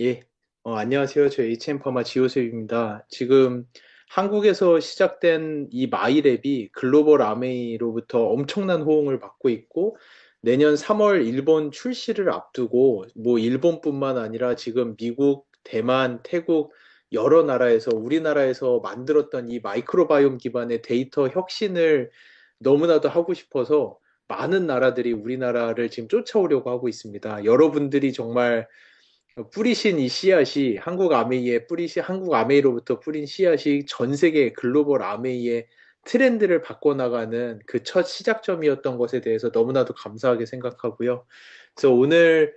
예, 안녕하세요. 저 HM퍼마 지호셉입니다. 지금 한국에서 시작된 이 마이랩이 글로벌 아메이로부터 엄청난 호응을 받고 있고, 내년 3월 일본 출시를 앞두고, 뭐 일본뿐만 아니라 지금 미국, 대만, 태국, 여러 나라에서 우리나라에서 만들었던 이 마이크로바이옴 기반의 데이터 혁신을 너무나도 하고 싶어서 많은 나라들이 우리나라를 지금 쫓아오려고 하고 있습니다. 여러분들이 정말 뿌리신 이 씨앗이 한국 아메이로부터 뿌린 씨앗이 전 세계 글로벌 아메이의 트렌드를 바꿔나가는 그 첫 시작점이었던 것에 대해서 너무나도 감사하게 생각하고요. 그래서 오늘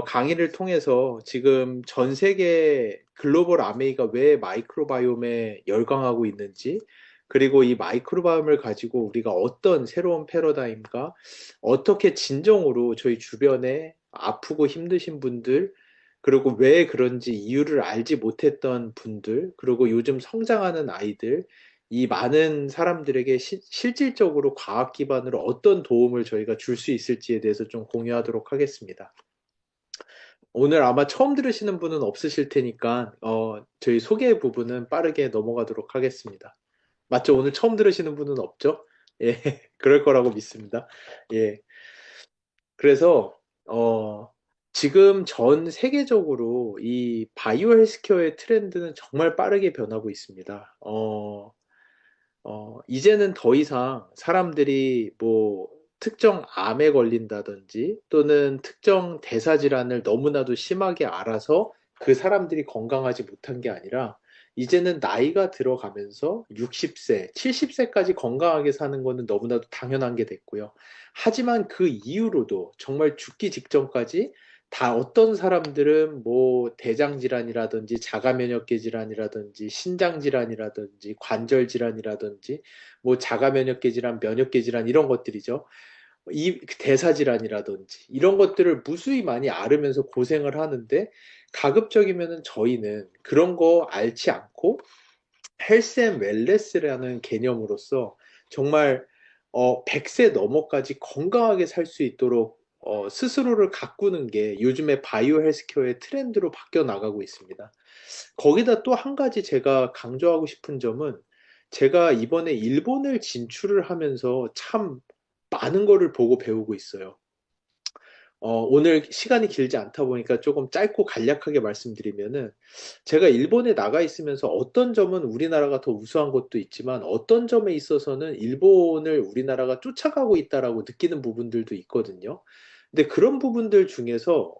강의를 통해서 지금 전 세계 글로벌 아메이가 왜 마이크로바이옴에 열광하고 있는지, 그리고 이 마이크로바이옴을 가지고 우리가 어떤 새로운 패러다임과 어떻게 진정으로 저희 주변에 아프고 힘드신 분들, 그리고 왜 그런지 이유를 알지 못했던 분들, 그리고 요즘 성장하는 아이들, 이 많은 사람들에게 실질적으로 과학 기반으로 어떤 도움을 저희가 줄 수 있을지에 대해서 좀 공유하도록 하겠습니다. 오늘 아마 처음 들으시는 분은 없으실 테니까, 저희 소개 부분은 빠르게 넘어가도록 하겠습니다. 맞죠? 오늘 처음 들으시는 분은 없죠? 예, 그럴 거라고 믿습니다. 예. 그래서 지금 전 세계적으로 이 바이오 헬스케어의 트렌드는 정말 빠르게 변하고 있습니다. 이제는 더 이상 사람들이 뭐 특정 암에 걸린다든지 또는 특정 대사 질환을 너무나도 심하게 알아서 그 사람들이 건강하지 못한 게 아니라 이제는 나이가 들어가면서 60세, 70세까지 건강하게 사는 거는 너무나도 당연한 게 됐고요. 하지만 그 이후로도 정말 죽기 직전까지 다 어떤 사람들은 뭐 대장 질환이라든지 자가 면역계 질환이라든지 신장 질환이라든지 관절 질환이라든지 뭐 자가 면역계 질환, 면역계 질환 이런 것들이죠. 이 대사 질환이라든지 이런 것들을 무수히 많이 앓으면서 고생을 하는데 가급적이면은 저희는 그런 거 앓지 않고 헬스 앤 웰네스라는 개념으로서 정말 100세 넘어까지 건강하게 살 수 있도록 스스로를 가꾸는 게 요즘에 바이오 헬스케어의 트렌드로 바뀌어 나가고 있습니다. 거기다 또 한 가지 제가 강조하고 싶은 점은 제가 이번에 일본을 진출을 하면서 참 많은 거를 보고 배우고 있어요. 오늘 시간이 길지 않다 보니까 조금 짧고 간략하게 말씀드리면은 제가 일본에 나가 있으면서 어떤 점은 우리나라가 더 우수한 것도 있지만 어떤 점에 있어서는 일본을 우리나라가 쫓아가고 있다라고 느끼는 부분들도 있거든요. 근데 그런 부분들 중에서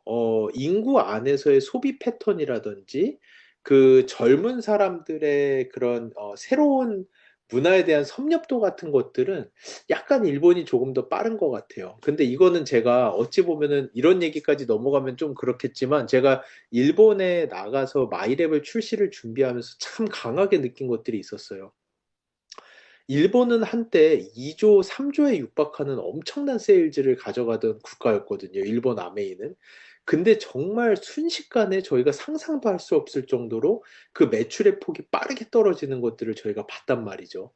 인구 안에서의 소비 패턴이라든지 그 젊은 사람들의 그런 새로운 문화에 대한 섭렵도 같은 것들은 약간 일본이 조금 더 빠른 것 같아요. 근데 이거는 제가 어찌 보면은 이런 얘기까지 넘어가면 좀 그렇겠지만 제가 일본에 나가서 마이랩을 출시를 준비하면서 참 강하게 느낀 것들이 있었어요. 일본은 한때 2조, 3조에 육박하는 엄청난 세일즈를 가져가던 국가였거든요. 일본 아메이는. 근데 정말 순식간에 저희가 상상도 할 수 없을 정도로 그 매출의 폭이 빠르게 떨어지는 것들을 저희가 봤단 말이죠.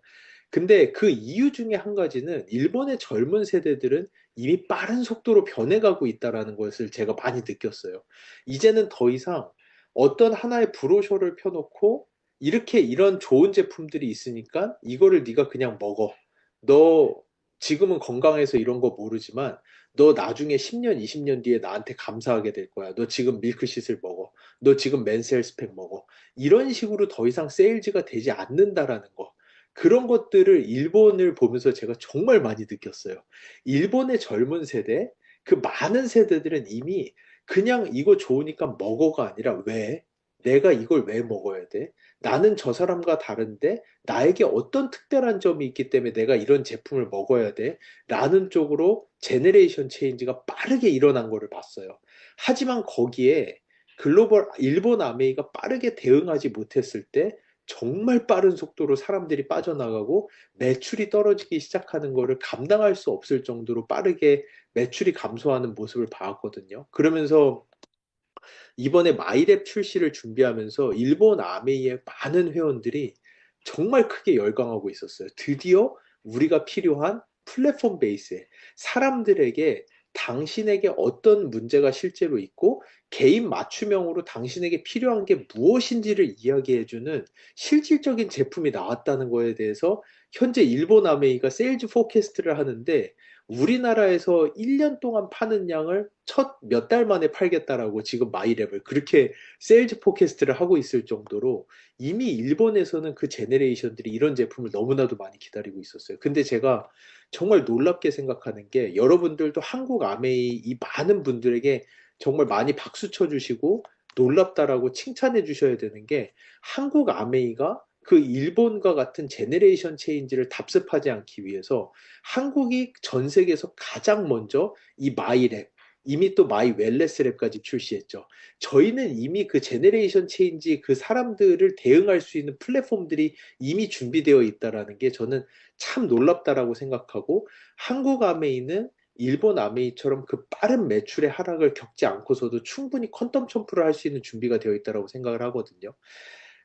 근데 그 이유 중에 한 가지는 일본의 젊은 세대들은 이미 빠른 속도로 변해가고 있다라는 것을 제가 많이 느꼈어요. 이제는 더 이상 어떤 하나의 브로셔를 펴놓고 이렇게 이런 좋은 제품들이 있으니까 이거를 네가 그냥 먹어. 너 지금은 건강해서 이런 거 모르지만 너 나중에 10년, 20년 뒤에 나한테 감사하게 될 거야. 너 지금 밀크시슬 먹어. 너 지금 맨스헬스팩 먹어. 이런 식으로 더 이상 세일즈가 되지 않는다라는 거. 그런 것들을 일본을 보면서 제가 정말 많이 느꼈어요. 일본의 젊은 세대, 그 많은 세대들은 이미 그냥 이거 좋으니까 먹어가 아니라 왜? 내가 이걸 왜 먹어야 돼? 나는 저 사람과 다른데 나에게 어떤 특별한 점이 있기 때문에 내가 이런 제품을 먹어야 돼? 라는 쪽으로 제네레이션 체인지가 빠르게 일어난 거를 봤어요. 하지만 거기에 글로벌 일본 아메이가 빠르게 대응하지 못했을 때 정말 빠른 속도로 사람들이 빠져나가고 매출이 떨어지기 시작하는 거를 감당할 수 없을 정도로 빠르게 매출이 감소하는 모습을 봐왔거든요. 그러면서 이번에 마이랩 출시를 준비하면서 일본 아메이의 많은 회원들이 정말 크게 열광하고 있었어요. 드디어 우리가 필요한 플랫폼 베이스에 사람들에게 당신에게 어떤 문제가 실제로 있고 개인 맞춤형으로 당신에게 필요한 게 무엇인지를 이야기해주는 실질적인 제품이 나왔다는 거에 대해서 현재 일본 아메이가 세일즈 포캐스트를 하는데 우리나라에서 1년 동안 파는 양을 첫 몇 달 만에 팔겠다라고 지금 마이랩을 그렇게 세일즈 포캐스트를 하고 있을 정도로 이미 일본에서는 그 제네레이션들이 이런 제품을 너무나도 많이 기다리고 있었어요. 근데 제가 정말 놀랍게 생각하는 게 여러분들도 한국 아메이 이 많은 분들에게 정말 많이 박수 쳐주시고 놀랍다라고 칭찬해 주셔야 되는 게 한국 아메이가 그 일본과 같은 제네레이션 체인지를 답습하지 않기 위해서 한국이 전 세계에서 가장 먼저 이 마이랩, 이미 또 마이 웰네스 랩까지 출시했죠. 저희는 이미 그 제네레이션 체인지 그 사람들을 대응할 수 있는 플랫폼들이 이미 준비되어 있다라는 게 저는 참 놀랍다라고 생각하고 한국 아메이는 일본 아메이처럼 그 빠른 매출의 하락을 겪지 않고서도 충분히 퀀텀 점프를 할 수 있는 준비가 되어 있다고 생각을 하거든요.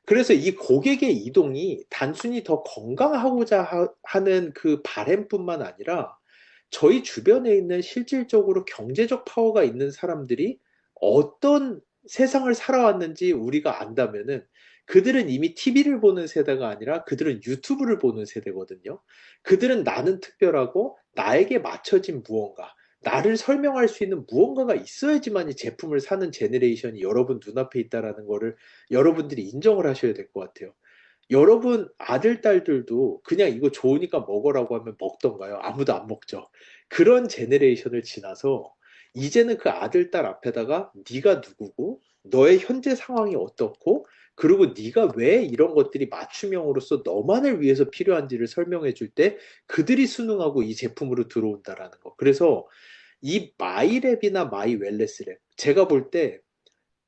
그래서 이 고객의 이동이 단순히 더 건강하고자 하는 그 바램뿐만 아니라 저희 주변에 있는 실질적으로 경제적 파워가 있는 사람들이 어떤 세상을 살아왔는지 우리가 안다면은 그들은 이미 TV를 보는 세대가 아니라 그들은 유튜브를 보는 세대거든요. 그들은 나는 특별하고 나에게 맞춰진 무언가, 나를 설명할 수 있는 무언가가 있어야지만 이 제품을 사는 제네레이션이 여러분 눈앞에 있다라는 거를 여러분들이 인정을 하셔야 될 것 같아요. 여러분 아들, 딸들도 그냥 이거 좋으니까 먹으라고 하면 먹던가요? 아무도 안 먹죠. 그런 제네레이션을 지나서 이제는 그 아들, 딸 앞에다가 네가 누구고 너의 현재 상황이 어떻고 그리고 네가 왜 이런 것들이 맞춤형으로서 너만을 위해서 필요한지를 설명해 줄 때 그들이 순응하고 이 제품으로 들어온다라는 거. 그래서 이 마이랩이나 마이웰네스랩 제가 볼 때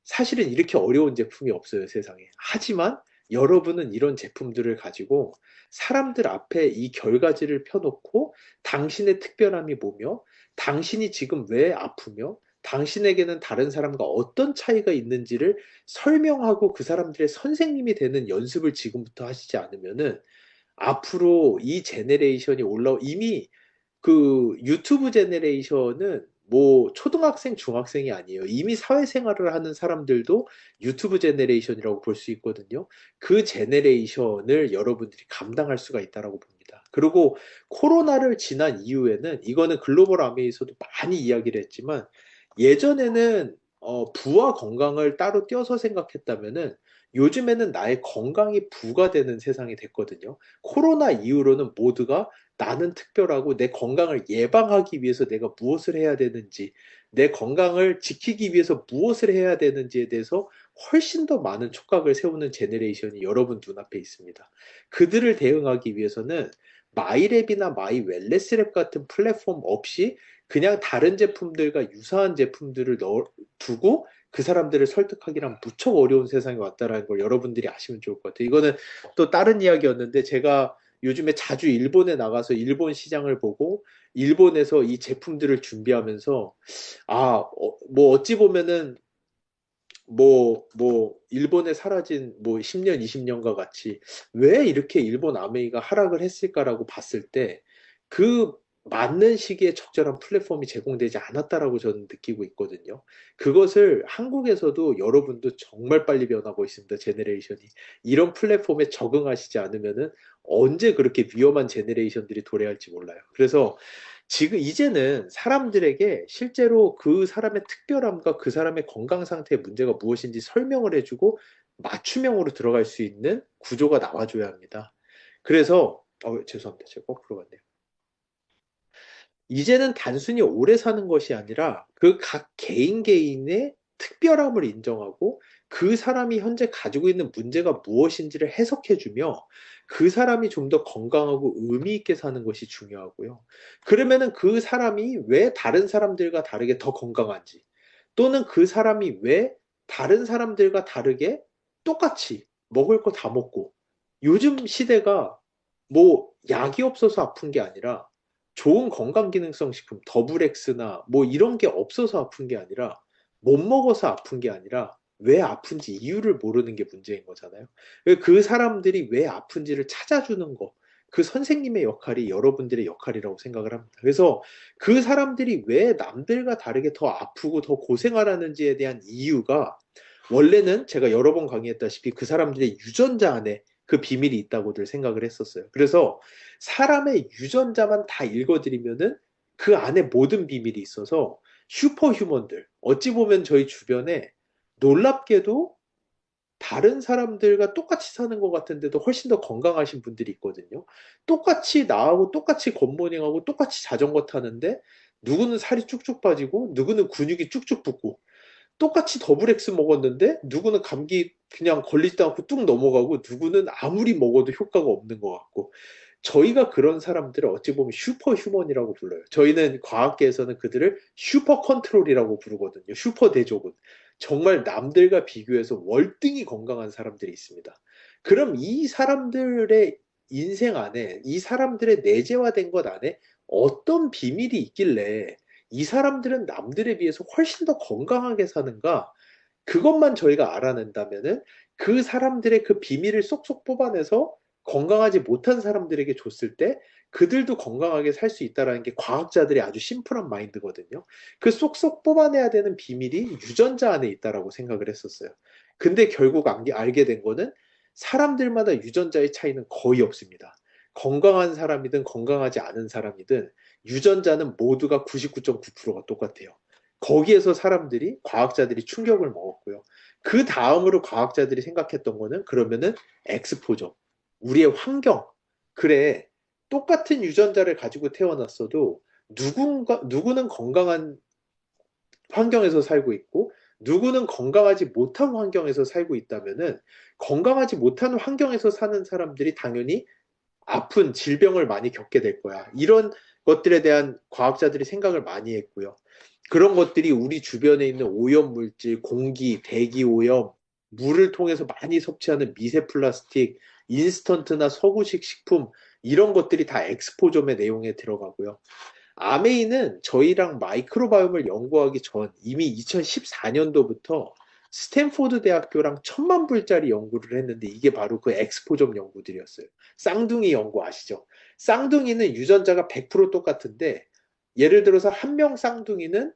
사실은 이렇게 어려운 제품이 없어요, 세상에. 하지만 여러분은 이런 제품들을 가지고 사람들 앞에 이 결과지를 펴놓고 당신의 특별함이 뭐며, 당신이 지금 왜 아프며, 당신에게는 다른 사람과 어떤 차이가 있는지를 설명하고 그 사람들의 선생님이 되는 연습을 지금부터 하시지 않으면은 앞으로 이 제네레이션이 이미 그 유튜브 제네레이션은 뭐 초등학생, 중학생이 아니에요. 이미 사회생활을 하는 사람들도 유튜브 제네레이션이라고 볼 수 있거든요. 그 제네레이션을 여러분들이 감당할 수가 있다라고 봅니다. 그리고 코로나를 지난 이후에는 이거는 글로벌 아메이에서도 많이 이야기를 했지만 예전에는 부와 건강을 따로 떼어서 생각했다면은 요즘에는 나의 건강이 부가 되는 세상이 됐거든요. 코로나 이후로는 모두가 나는 특별하고 내 건강을 예방하기 위해서 내가 무엇을 해야 되는지, 내 건강을 지키기 위해서 무엇을 해야 되는지에 대해서 훨씬 더 많은 촉각을 세우는 제네레이션이 여러분 눈앞에 있습니다. 그들을 대응하기 위해서는 마이랩이나 마이웰네스랩 같은 플랫폼 없이 그냥 다른 제품들과 유사한 제품들을 두고 그 사람들을 설득하기란 무척 어려운 세상이 왔다라는 걸 여러분들이 아시면 좋을 것 같아요. 이거는 또 다른 이야기였는데 제가 요즘에 자주 일본에 나가서 일본 시장을 보고 일본에서 이 제품들을 준비하면서 뭐 어찌 보면은 일본에 사라진 뭐 10년, 20년과 같이 왜 이렇게 일본 아메이가 하락을 했을까라고 봤을 때 그 맞는 시기에 적절한 플랫폼이 제공되지 않았다라고 저는 느끼고 있거든요. 그것을 한국에서도 여러분도 정말 빨리 변하고 있습니다. 제네레이션이. 이런 플랫폼에 적응하시지 않으면은 언제 그렇게 위험한 제네레이션들이 도래할지 몰라요. 그래서 지금 이제는 사람들에게 실제로 그 사람의 특별함과 그 사람의 건강 상태의 문제가 무엇인지 설명을 해주고 맞춤형으로 들어갈 수 있는 구조가 나와줘야 합니다. 그래서 죄송합니다. 제가 거꾸로 갔네요. 이제는 단순히 오래 사는 것이 아니라 그 각 개인 개인의 특별함을 인정하고 그 사람이 현재 가지고 있는 문제가 무엇인지를 해석해주며 그 사람이 좀 더 건강하고 의미 있게 사는 것이 중요하고요. 그러면은 그 사람이 왜 다른 사람들과 다르게 더 건강한지 또는 그 사람이 왜 다른 사람들과 다르게 똑같이 먹을 거 다 먹고 요즘 시대가 뭐 약이 없어서 아픈 게 아니라 좋은 건강기능성 식품, 더블엑스나 뭐 이런 게 없어서 아픈 게 아니라 못 먹어서 아픈 게 아니라 왜 아픈지 이유를 모르는 게 문제인 거잖아요. 그 사람들이 왜 아픈지를 찾아주는 거, 그 선생님의 역할이 여러분들의 역할이라고 생각을 합니다. 그래서 그 사람들이 왜 남들과 다르게 더 아프고 더 고생하라는지에 대한 이유가 원래는 제가 여러 번 강의했다시피 그 사람들의 유전자 안에 그 비밀이 있다고들 생각을 했었어요. 그래서 사람의 유전자만 다 읽어드리면은 그 안에 모든 비밀이 있어서 슈퍼휴먼들, 어찌 보면 저희 주변에 놀랍게도 다른 사람들과 똑같이 사는 것 같은데도 훨씬 더 건강하신 분들이 있거든요. 똑같이 나하고 똑같이 굿모닝하고 똑같이 자전거 타는데 누구는 살이 쭉쭉 빠지고 누구는 근육이 쭉쭉 붙고 똑같이 더블 X 먹었는데 누구는 감기 그냥 걸리지도 않고 뚝 넘어가고 누구는 아무리 먹어도 효과가 없는 것 같고 저희가 그런 사람들을 어찌 보면 슈퍼 휴먼이라고 불러요. 저희는 과학계에서는 그들을 슈퍼 컨트롤이라고 부르거든요. 슈퍼 대조군. 정말 남들과 비교해서 월등히 건강한 사람들이 있습니다. 그럼 이 사람들의 인생 안에, 이 사람들의 내재화된 것 안에 어떤 비밀이 있길래 이 사람들은 남들에 비해서 훨씬 더 건강하게 사는가? 그것만 저희가 알아낸다면은 그 사람들의 그 비밀을 쏙쏙 뽑아내서 건강하지 못한 사람들에게 줬을 때 그들도 건강하게 살 수 있다는 게 과학자들의 아주 심플한 마인드거든요. 그 쏙쏙 뽑아내야 되는 비밀이 유전자 안에 있다라고 생각을 했었어요. 근데 결국 알게 된 거는 사람들마다 유전자의 차이는 거의 없습니다. 건강한 사람이든 건강하지 않은 사람이든 유전자는 모두가 99.9%가 똑같아요. 거기에서 사람들이, 과학자들이 충격을 먹었고요. 그 다음으로 과학자들이 생각했던 거는 그러면은 엑스포저, 우리의 환경. 그래, 똑같은 유전자를 가지고 태어났어도 누구는 건강한 환경에서 살고 있고 누구는 건강하지 못한 환경에서 살고 있다면은 건강하지 못한 환경에서 사는 사람들이 당연히 아픈 질병을 많이 겪게 될 거야. 이런 것들에 대한 과학자들이 생각을 많이 했고요. 그런 것들이 우리 주변에 있는 오염물질, 공기, 대기 오염, 물을 통해서 많이 섭취하는 미세 플라스틱, 인스턴트나 서구식 식품, 이런 것들이 다 엑스포점의 내용에 들어가고요. 아메이는 저희랑 마이크로바이옴을 연구하기 전 이미 2014년도부터 스탠포드 대학교랑 1,000만 불짜리 연구를 했는데 이게 바로 그 엑스포점 연구들이었어요. 쌍둥이 연구 아시죠? 쌍둥이는 유전자가 100% 똑같은데 예를 들어서 한 명 쌍둥이는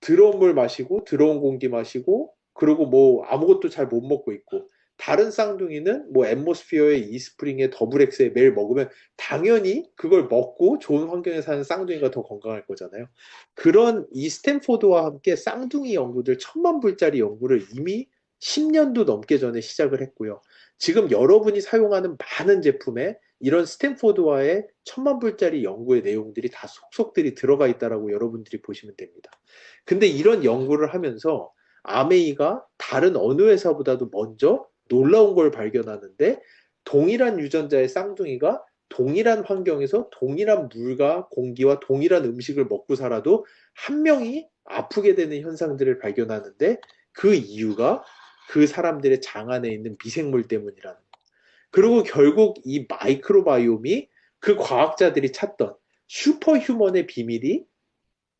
더러운 물 마시고 더러운 공기 마시고 그리고 뭐 아무것도 잘 못 먹고 있고 다른 쌍둥이는 뭐 앰모스피어의 이스프링의 더블 엑스에 매일 먹으면 당연히 그걸 먹고 좋은 환경에 사는 쌍둥이가 더 건강할 거잖아요. 그런 이 스탠포드와 함께 쌍둥이 연구들 1,000만 불짜리 연구를 이미 10년도 넘게 전에 시작을 했고요. 지금 여러분이 사용하는 많은 제품에 이런 스탠포드와의 1,000만 불짜리 연구의 내용들이 다 속속들이 들어가 있다라고 여러분들이 보시면 됩니다. 근데 이런 연구를 하면서 아메이가 다른 어느 회사보다도 먼저 놀라운 걸 발견하는데 동일한 유전자의 쌍둥이가 동일한 환경에서 동일한 물과 공기와 동일한 음식을 먹고 살아도 한 명이 아프게 되는 현상들을 발견하는데 그 이유가 그 사람들의 장 안에 있는 미생물 때문이라는 거예요. 그리고 결국 이 마이크로바이옴이 그 과학자들이 찾던 슈퍼휴먼의 비밀이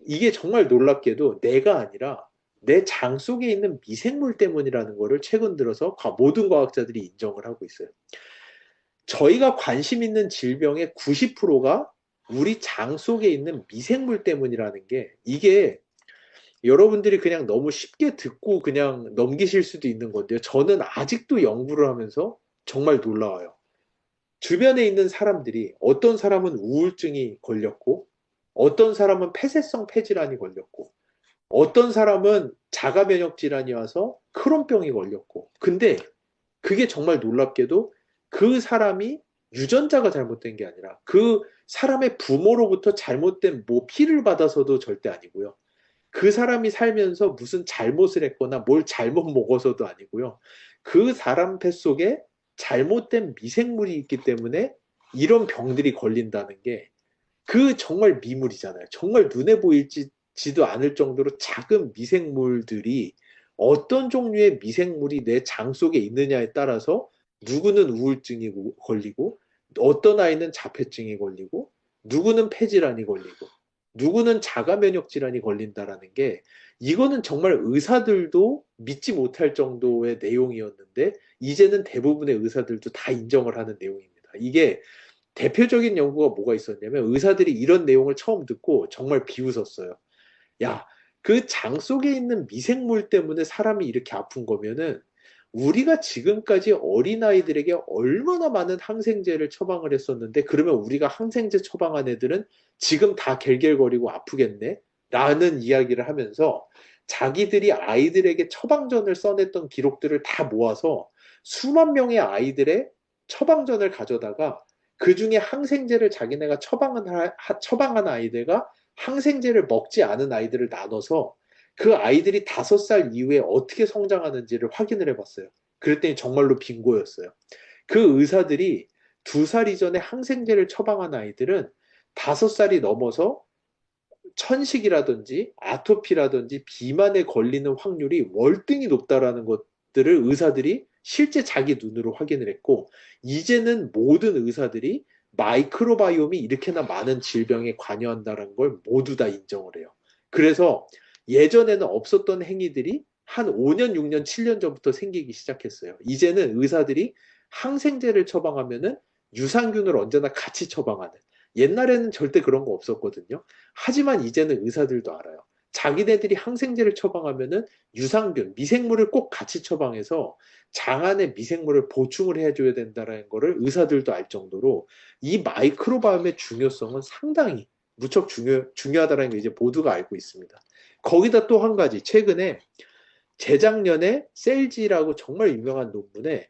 이게 정말 놀랍게도 내가 아니라 내 장 속에 있는 미생물 때문이라는 거를 최근 들어서 모든 과학자들이 인정을 하고 있어요. 저희가 관심 있는 질병의 90%가 우리 장 속에 있는 미생물 때문이라는 게 이게 여러분들이 그냥 너무 쉽게 듣고 그냥 넘기실 수도 있는 건데요. 저는 아직도 연구를 하면서 정말 놀라워요. 주변에 있는 사람들이 어떤 사람은 우울증이 걸렸고 어떤 사람은 폐쇄성 폐질환이 걸렸고 어떤 사람은 자가 면역 질환이 와서 크론병이 걸렸고 근데 그게 정말 놀랍게도 그 사람이 유전자가 잘못된 게 아니라 그 사람의 부모로부터 잘못된 뭐 피를 받아서도 절대 아니고요. 그 사람이 살면서 무슨 잘못을 했거나 뭘 잘못 먹어서도 아니고요. 그 사람 뱃 속에 잘못된 미생물이 있기 때문에 이런 병들이 걸린다는 게 그 정말 미물이잖아요. 정말 눈에 보이지도 않을 정도로 작은 미생물들이 어떤 종류의 미생물이 내 장 속에 있느냐에 따라서 누구는 우울증이 걸리고 어떤 아이는 자폐증이 걸리고 누구는 폐질환이 걸리고 누구는 자가 면역 질환이 걸린다라는 게 이거는 정말 의사들도 믿지 못할 정도의 내용이었는데 이제는 대부분의 의사들도 다 인정을 하는 내용입니다. 이게 대표적인 연구가 뭐가 있었냐면 의사들이 이런 내용을 처음 듣고 정말 비웃었어요. 야, 그 장 속에 있는 미생물 때문에 사람이 이렇게 아픈 거면은 우리가 지금까지 어린아이들에게 얼마나 많은 항생제를 처방을 했었는데 그러면 우리가 항생제 처방한 애들은 지금 다 겔겔거리고 아프겠네? 라는 이야기를 하면서 자기들이 아이들에게 처방전을 써냈던 기록들을 다 모아서 수만 명의 아이들의 처방전을 가져다가 그 중에 항생제를 자기네가 처방한 아이들과 항생제를 먹지 않은 아이들을 나눠서 그 아이들이 5살 이후에 어떻게 성장하는지를 확인을 해봤어요. 그랬더니 정말로 빙고였어요. 그 의사들이 2살 이전에 항생제를 처방한 아이들은 5살이 넘어서 천식이라든지 아토피라든지 비만에 걸리는 확률이 월등히 높다라는 것들을 의사들이 실제 자기 눈으로 확인을 했고, 이제는 모든 의사들이 마이크로바이옴이 이렇게나 많은 질병에 관여한다는 걸 모두 다 인정을 해요. 그래서 예전에는 없었던 행위들이 한 5년, 6년, 7년 전부터 생기기 시작했어요. 이제는 의사들이 항생제를 처방하면은 유산균을 언제나 같이 처방하는. 옛날에는 절대 그런 거 없었거든요. 하지만 이제는 의사들도 알아요. 자기네들이 항생제를 처방하면은 유산균, 미생물을 꼭 같이 처방해서 장 안에 미생물을 보충을 해줘야 된다는 거를 의사들도 알 정도로 이 마이크로바이옴의 중요성은 상당히 무척 중요하다는 걸 이제 모두가 알고 있습니다. 거기다 또 한 가지, 최근에 재작년에 셀지라고 정말 유명한 논문에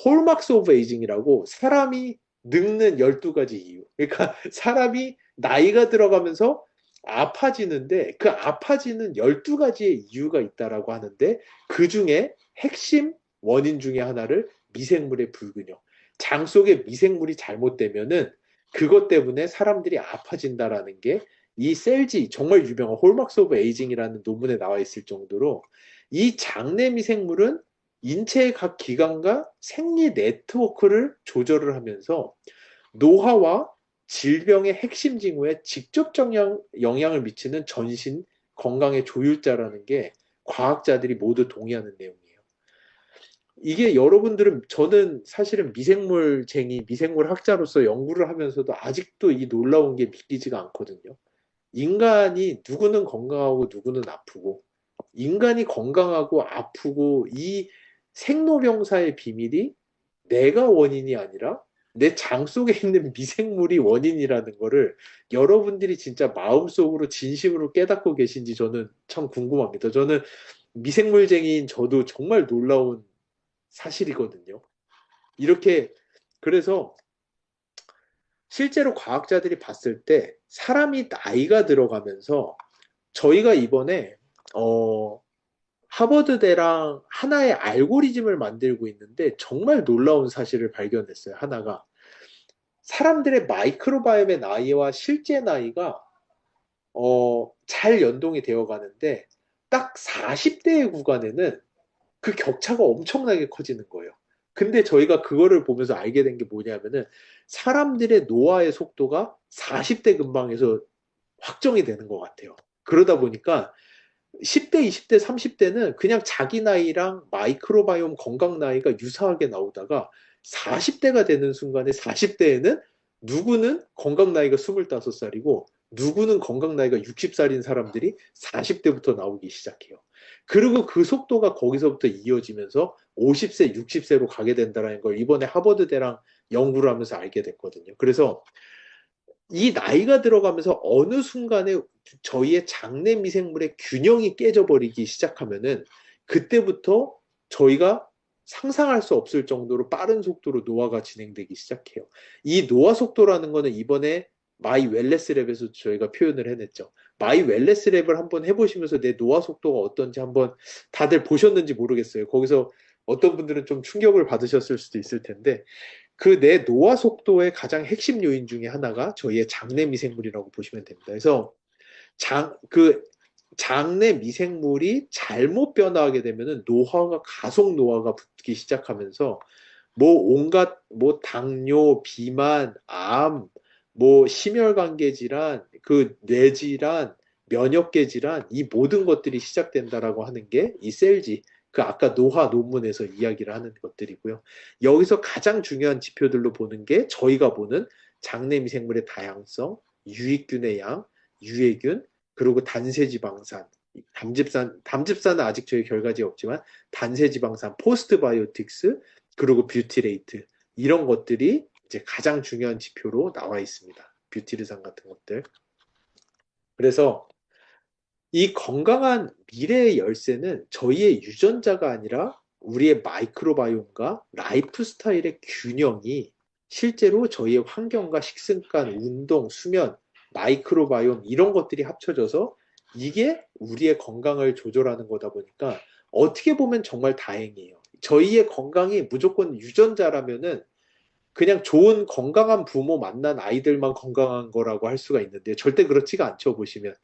홀막스 오브 에이징이라고 사람이 늙는 12가지 이유. 그러니까 사람이 나이가 들어가면서 아파지는데 그 아파지는 12가지의 이유가 있다라고 하는데 그 중에 핵심 원인 중에 하나를 미생물의 불균형. 장 속에 미생물이 잘못되면은 그것 때문에 사람들이 아파진다라는 게 이 셀지 정말 유명한 홀막스 오브 에이징이라는 논문에 나와 있을 정도로 이 장내 미생물은 인체의 각 기관과 생리 네트워크를 조절을 하면서 노화와 질병의 핵심 징후에 직접적 영향을 미치는 전신 건강의 조율자라는 게 과학자들이 모두 동의하는 내용이에요. 이게 여러분들은 저는 사실은 미생물쟁이, 미생물 학자로서 연구를 하면서도 아직도 이 놀라운 게 믿기지가 않거든요. 인간이 누구는 건강하고 누구는 아프고 인간이 건강하고 아프고 이 생로병사의 비밀이 내가 원인이 아니라 내 장 속에 있는 미생물이 원인이라는 거를 여러분들이 진짜 마음속으로 진심으로 깨닫고 계신지 저는 참 궁금합니다. 저는 미생물쟁이인 저도 정말 놀라운 사실이거든요. 이렇게 그래서 실제로 과학자들이 봤을 때 사람이 나이가 들어가면서 저희가 이번에 하버드대랑 하나의 알고리즘을 만들고 있는데 정말 놀라운 사실을 발견했어요. 하나가 사람들의 마이크로바이옴의 나이와 실제 나이가 잘 연동이 되어 가는데 딱 40대의 구간에는 그 격차가 엄청나게 커지는 거예요. 근데 저희가 그거를 보면서 알게 된 게 뭐냐면은 사람들의 노화의 속도가 40대 근방에서 확정이 되는 것 같아요. 그러다 보니까 10대, 20대, 30대는 그냥 자기 나이랑 마이크로바이옴 건강 나이가 유사하게 나오다가 40대가 되는 순간에 40대에는 누구는 건강 나이가 25살이고 누구는 건강 나이가 60살인 사람들이 40대부터 나오기 시작해요. 그리고 그 속도가 거기서부터 이어지면서 50세, 60세로 가게 된다는 걸 이번에 하버드대랑 연구를 하면서 알게 됐거든요. 그래서 이 나이가 들어가면서 어느 순간에 저희의 장내 미생물의 균형이 깨져버리기 시작하면은 그때부터 저희가 상상할 수 없을 정도로 빠른 속도로 노화가 진행되기 시작해요. 이 노화 속도라는 거는 이번에 마이 웰네스 랩에서 저희가 표현을 해냈죠. 마이 웰네스 랩을 한번 해보시면서 내 노화 속도가 어떤지 한번 다들 보셨는지 모르겠어요. 거기서 어떤 분들은 좀 충격을 받으셨을 수도 있을 텐데 그 내 노화 속도의 가장 핵심 요인 중에 하나가 저희의 장내 미생물이라고 보시면 됩니다. 그래서 그 장내 미생물이 잘못 변화하게 되면은 노화가 가속 노화가 붙기 시작하면서 뭐 온갖 뭐 당뇨, 비만, 암, 뭐 심혈관계 질환, 그 뇌질환, 면역계 질환 이 모든 것들이 시작된다라고 하는 게 이 셀지 그 아까 노화 논문에서 이야기를 하는 것들이고요. 여기서 가장 중요한 지표들로 보는 게 저희가 보는 장내 미생물의 다양성, 유익균의 양, 유해균, 그리고 단세지방산, 담즙산은 아직 저희 결과지 없지만 단세지방산, 포스트바이오틱스, 그리고 뷰티레이트 이런 것들이 이제 가장 중요한 지표로 나와 있습니다. 뷰티르산 같은 것들. 그래서 이 건강한 미래의 열쇠는 저희의 유전자가 아니라 우리의 마이크로바이옴과 라이프 스타일의 균형이 실제로 저희의 환경과 식습관, 운동, 수면, 마이크로바이옴 이런 것들이 합쳐져서 이게 우리의 건강을 조절하는 거다 보니까 어떻게 보면 정말 다행이에요. 저희의 건강이 무조건 유전자라면은 그냥 좋은 건강한 부모 만난 아이들만 건강한 거라고 할 수가 있는데 절대 그렇지가 않죠, 보시면.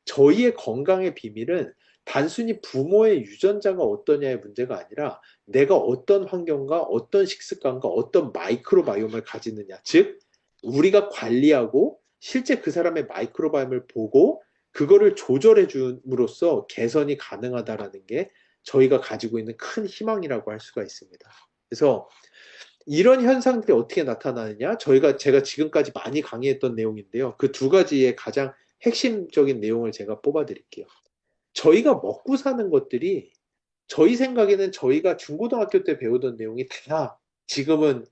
저희의 건강의 비밀은 단순히 부모의 유전자가 어떠냐의 문제가 아니라 내가 어떤 환경과 어떤 식습관과 어떤 마이크로바이옴을 가지느냐. 즉, 우리가 관리하고 실제 그 사람의 마이크로바이옴을 보고 그거를 조절해 줌으로써 개선이 가능하다라는 게 저희가 가지고 있는 큰 희망이라고 할 수가 있습니다. 그래서 이런 현상들이 어떻게 나타나느냐? 제가 지금까지 많이 강의했던 내용인데요. 그 두 가지의 가장 핵심적인 내용을 제가 뽑아드릴게요. 저희가 먹고 사는 것들이 저희 생각에는 저희가 중고등학교 때 배우던 내용이 다 지금은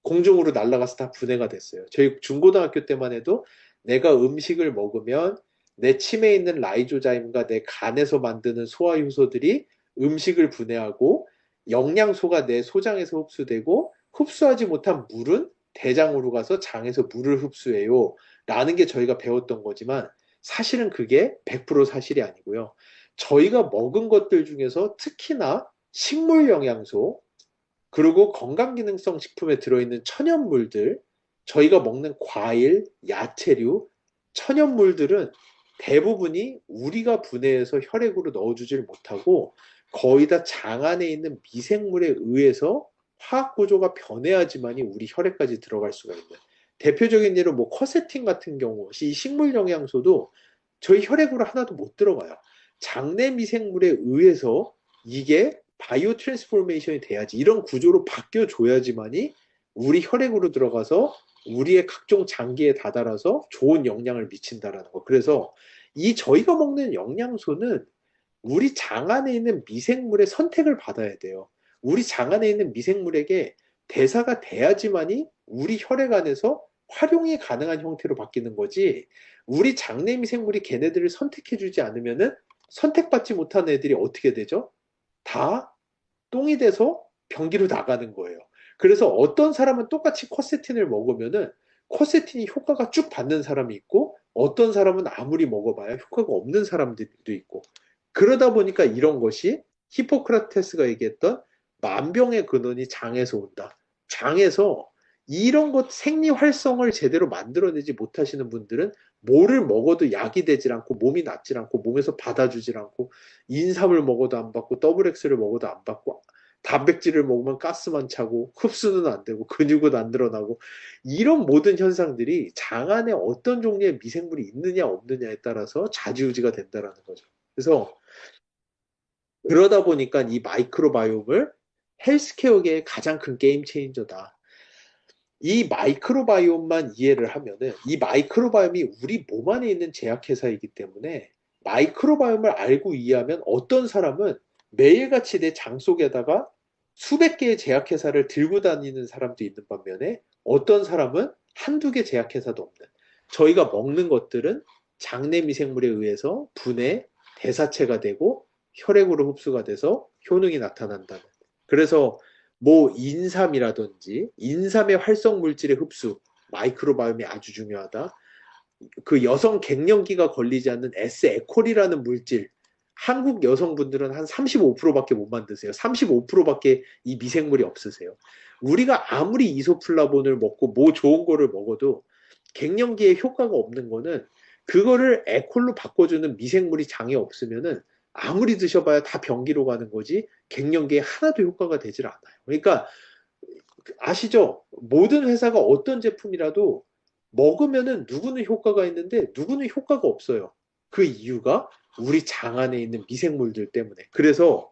공중으로 날아가서 다 분해가 됐어요. 저희 중고등학교 때만 해도 내가 음식을 먹으면 내 침에 있는 라이조자임과 내 간에서 만드는 소화효소들이 음식을 분해하고 영양소가 내 소장에서 흡수되고 흡수하지 못한 물은 대장으로 가서 장에서 물을 흡수해요. 라는 게 저희가 배웠던 거지만 사실은 그게 100% 사실이 아니고요. 저희가 먹은 것들 중에서 특히나 식물 영양소, 그리고 건강기능성 식품에 들어있는 천연물들, 저희가 먹는 과일, 야채류, 천연물들은 대부분이 우리가 분해해서 혈액으로 넣어주질 못하고 거의 다 장 안에 있는 미생물에 의해서 화학 구조가 변해야지만이 우리 혈액까지 들어갈 수가 있는. 대표적인 예로 뭐 커세틴 같은 경우, 이 식물 영양소도 저희 혈액으로 하나도 못 들어가요. 장내 미생물에 의해서 이게 바이오 트랜스포메이션이 돼야지, 이런 구조로 바뀌어줘야지만이 우리 혈액으로 들어가서 우리의 각종 장기에 다다라서 좋은 영향을 미친다라는 거. 그래서 이 저희가 먹는 영양소는 우리 장 안에 있는 미생물의 선택을 받아야 돼요. 우리 장 안에 있는 미생물에게 대사가 돼야지만이 우리 혈액 안에서 활용이 가능한 형태로 바뀌는 거지, 우리 장내 미생물이 걔네들을 선택해주지 않으면은 선택받지 못한 애들이 어떻게 되죠? 다 똥이 돼서 변기로 나가는 거예요. 그래서 어떤 사람은 똑같이 쿼세틴을 먹으면은 쿼세틴이 효과가 쭉 받는 사람이 있고 어떤 사람은 아무리 먹어봐야 효과가 없는 사람들도 있고, 그러다 보니까 이런 것이 히포크라테스가 얘기했던 만병의 근원이 장에서 온다. 장에서 이런 것 생리 활성을 제대로 만들어내지 못하시는 분들은 뭐를 먹어도 약이 되질 않고 몸이 낫질 않고 몸에서 받아주질 않고 인삼을 먹어도 안 받고 더블 X를 먹어도 안 받고 단백질을 먹으면 가스만 차고 흡수는 안 되고 근육은 안 늘어나고, 이런 모든 현상들이 장 안에 어떤 종류의 미생물이 있느냐 없느냐에 따라서 좌지우지가 된다는 거죠. 그래서 그러다 보니까 이 마이크로바이옴을 헬스케어계의 가장 큰 게임 체인저다. 이 마이크로바이옴만 이해를 하면은 이 마이크로바이옴이 우리 몸 안에 있는 제약회사이기 때문에 마이크로바이옴을 알고 이해하면 어떤 사람은 매일같이 내 장 속에다가 수백 개의 제약회사를 들고 다니는 사람도 있는 반면에 어떤 사람은 한두 개 제약회사도 없는, 저희가 먹는 것들은 장내 미생물에 의해서 분해, 대사체가 되고 혈액으로 흡수가 돼서 효능이 나타난다는. 그래서 뭐 인삼이라든지 인삼의 활성 물질의 흡수, 마이크로바이옴이 아주 중요하다. 그 여성 갱년기가 걸리지 않는 S에콜이라는 물질, 한국 여성분들은 한 35%밖에 못 만드세요. 35%밖에 이 미생물이 없으세요. 우리가 아무리 이소플라본을 먹고 뭐 좋은 거를 먹어도 갱년기에 효과가 없는 거는 그거를 에콜로 바꿔주는 미생물이 장에 없으면은 아무리 드셔봐야 다 변기로 가는 거지 갱년기에 하나도 효과가 되질 않아요. 그러니까 아시죠? 모든 회사가 어떤 제품이라도 먹으면은 누구는 효과가 있는데 누구는 효과가 없어요. 그 이유가 우리 장 안에 있는 미생물들 때문에. 그래서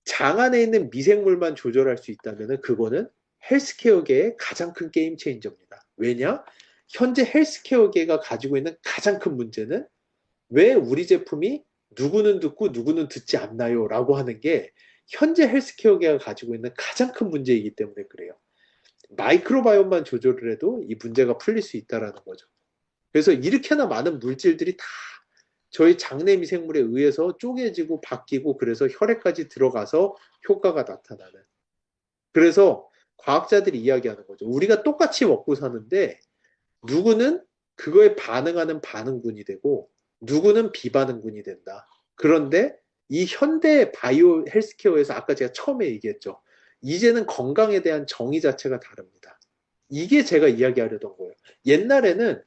장 안에 있는 미생물만 조절할 수 있다면은 그거는 헬스케어계의 가장 큰 게임 체인저입니다. 왜냐? 현재 헬스케어계가 가지고 있는 가장 큰 문제는 왜 우리 제품이 누구는 듣고 누구는 듣지 않나요? 라고 하는 게 현재 헬스케어계가 가지고 있는 가장 큰 문제이기 때문에 그래요. 마이크로바이옴만 조절을 해도 이 문제가 풀릴 수 있다는 거죠. 그래서 이렇게나 많은 물질들이 다 저희 장내 미생물에 의해서 쪼개지고 바뀌고 그래서 혈액까지 들어가서 효과가 나타나는. 그래서 과학자들이 이야기하는 거죠. 우리가 똑같이 먹고 사는데 누구는 그거에 반응하는 반응군이 되고 누구는 비반응군이 된다. 그런데 이 현대 바이오 헬스케어에서 아까 제가 처음에 얘기했죠. 이제는 건강에 대한 정의 자체가 다릅니다. 이게 제가 이야기하려던 거예요. 옛날에는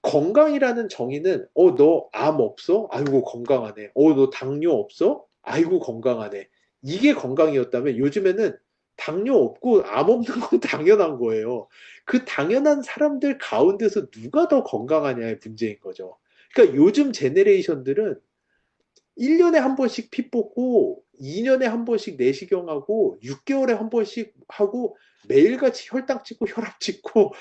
건강이라는 정의는 너 암 없어? 아이고 건강하네. 너 당뇨 없어? 아이고 건강하네. 이게 건강이었다면 요즘에는 당뇨 없고 암 없는 건 당연한 거예요. 그 당연한 사람들 가운데서 누가 더 건강하냐의 문제인 거죠. 그러니까 요즘 제네레이션들은 1년에 한 번씩 피 뽑고 2년에 한 번씩 내시경하고 6개월에 한 번씩 하고 매일같이 혈당 찍고 혈압 찍고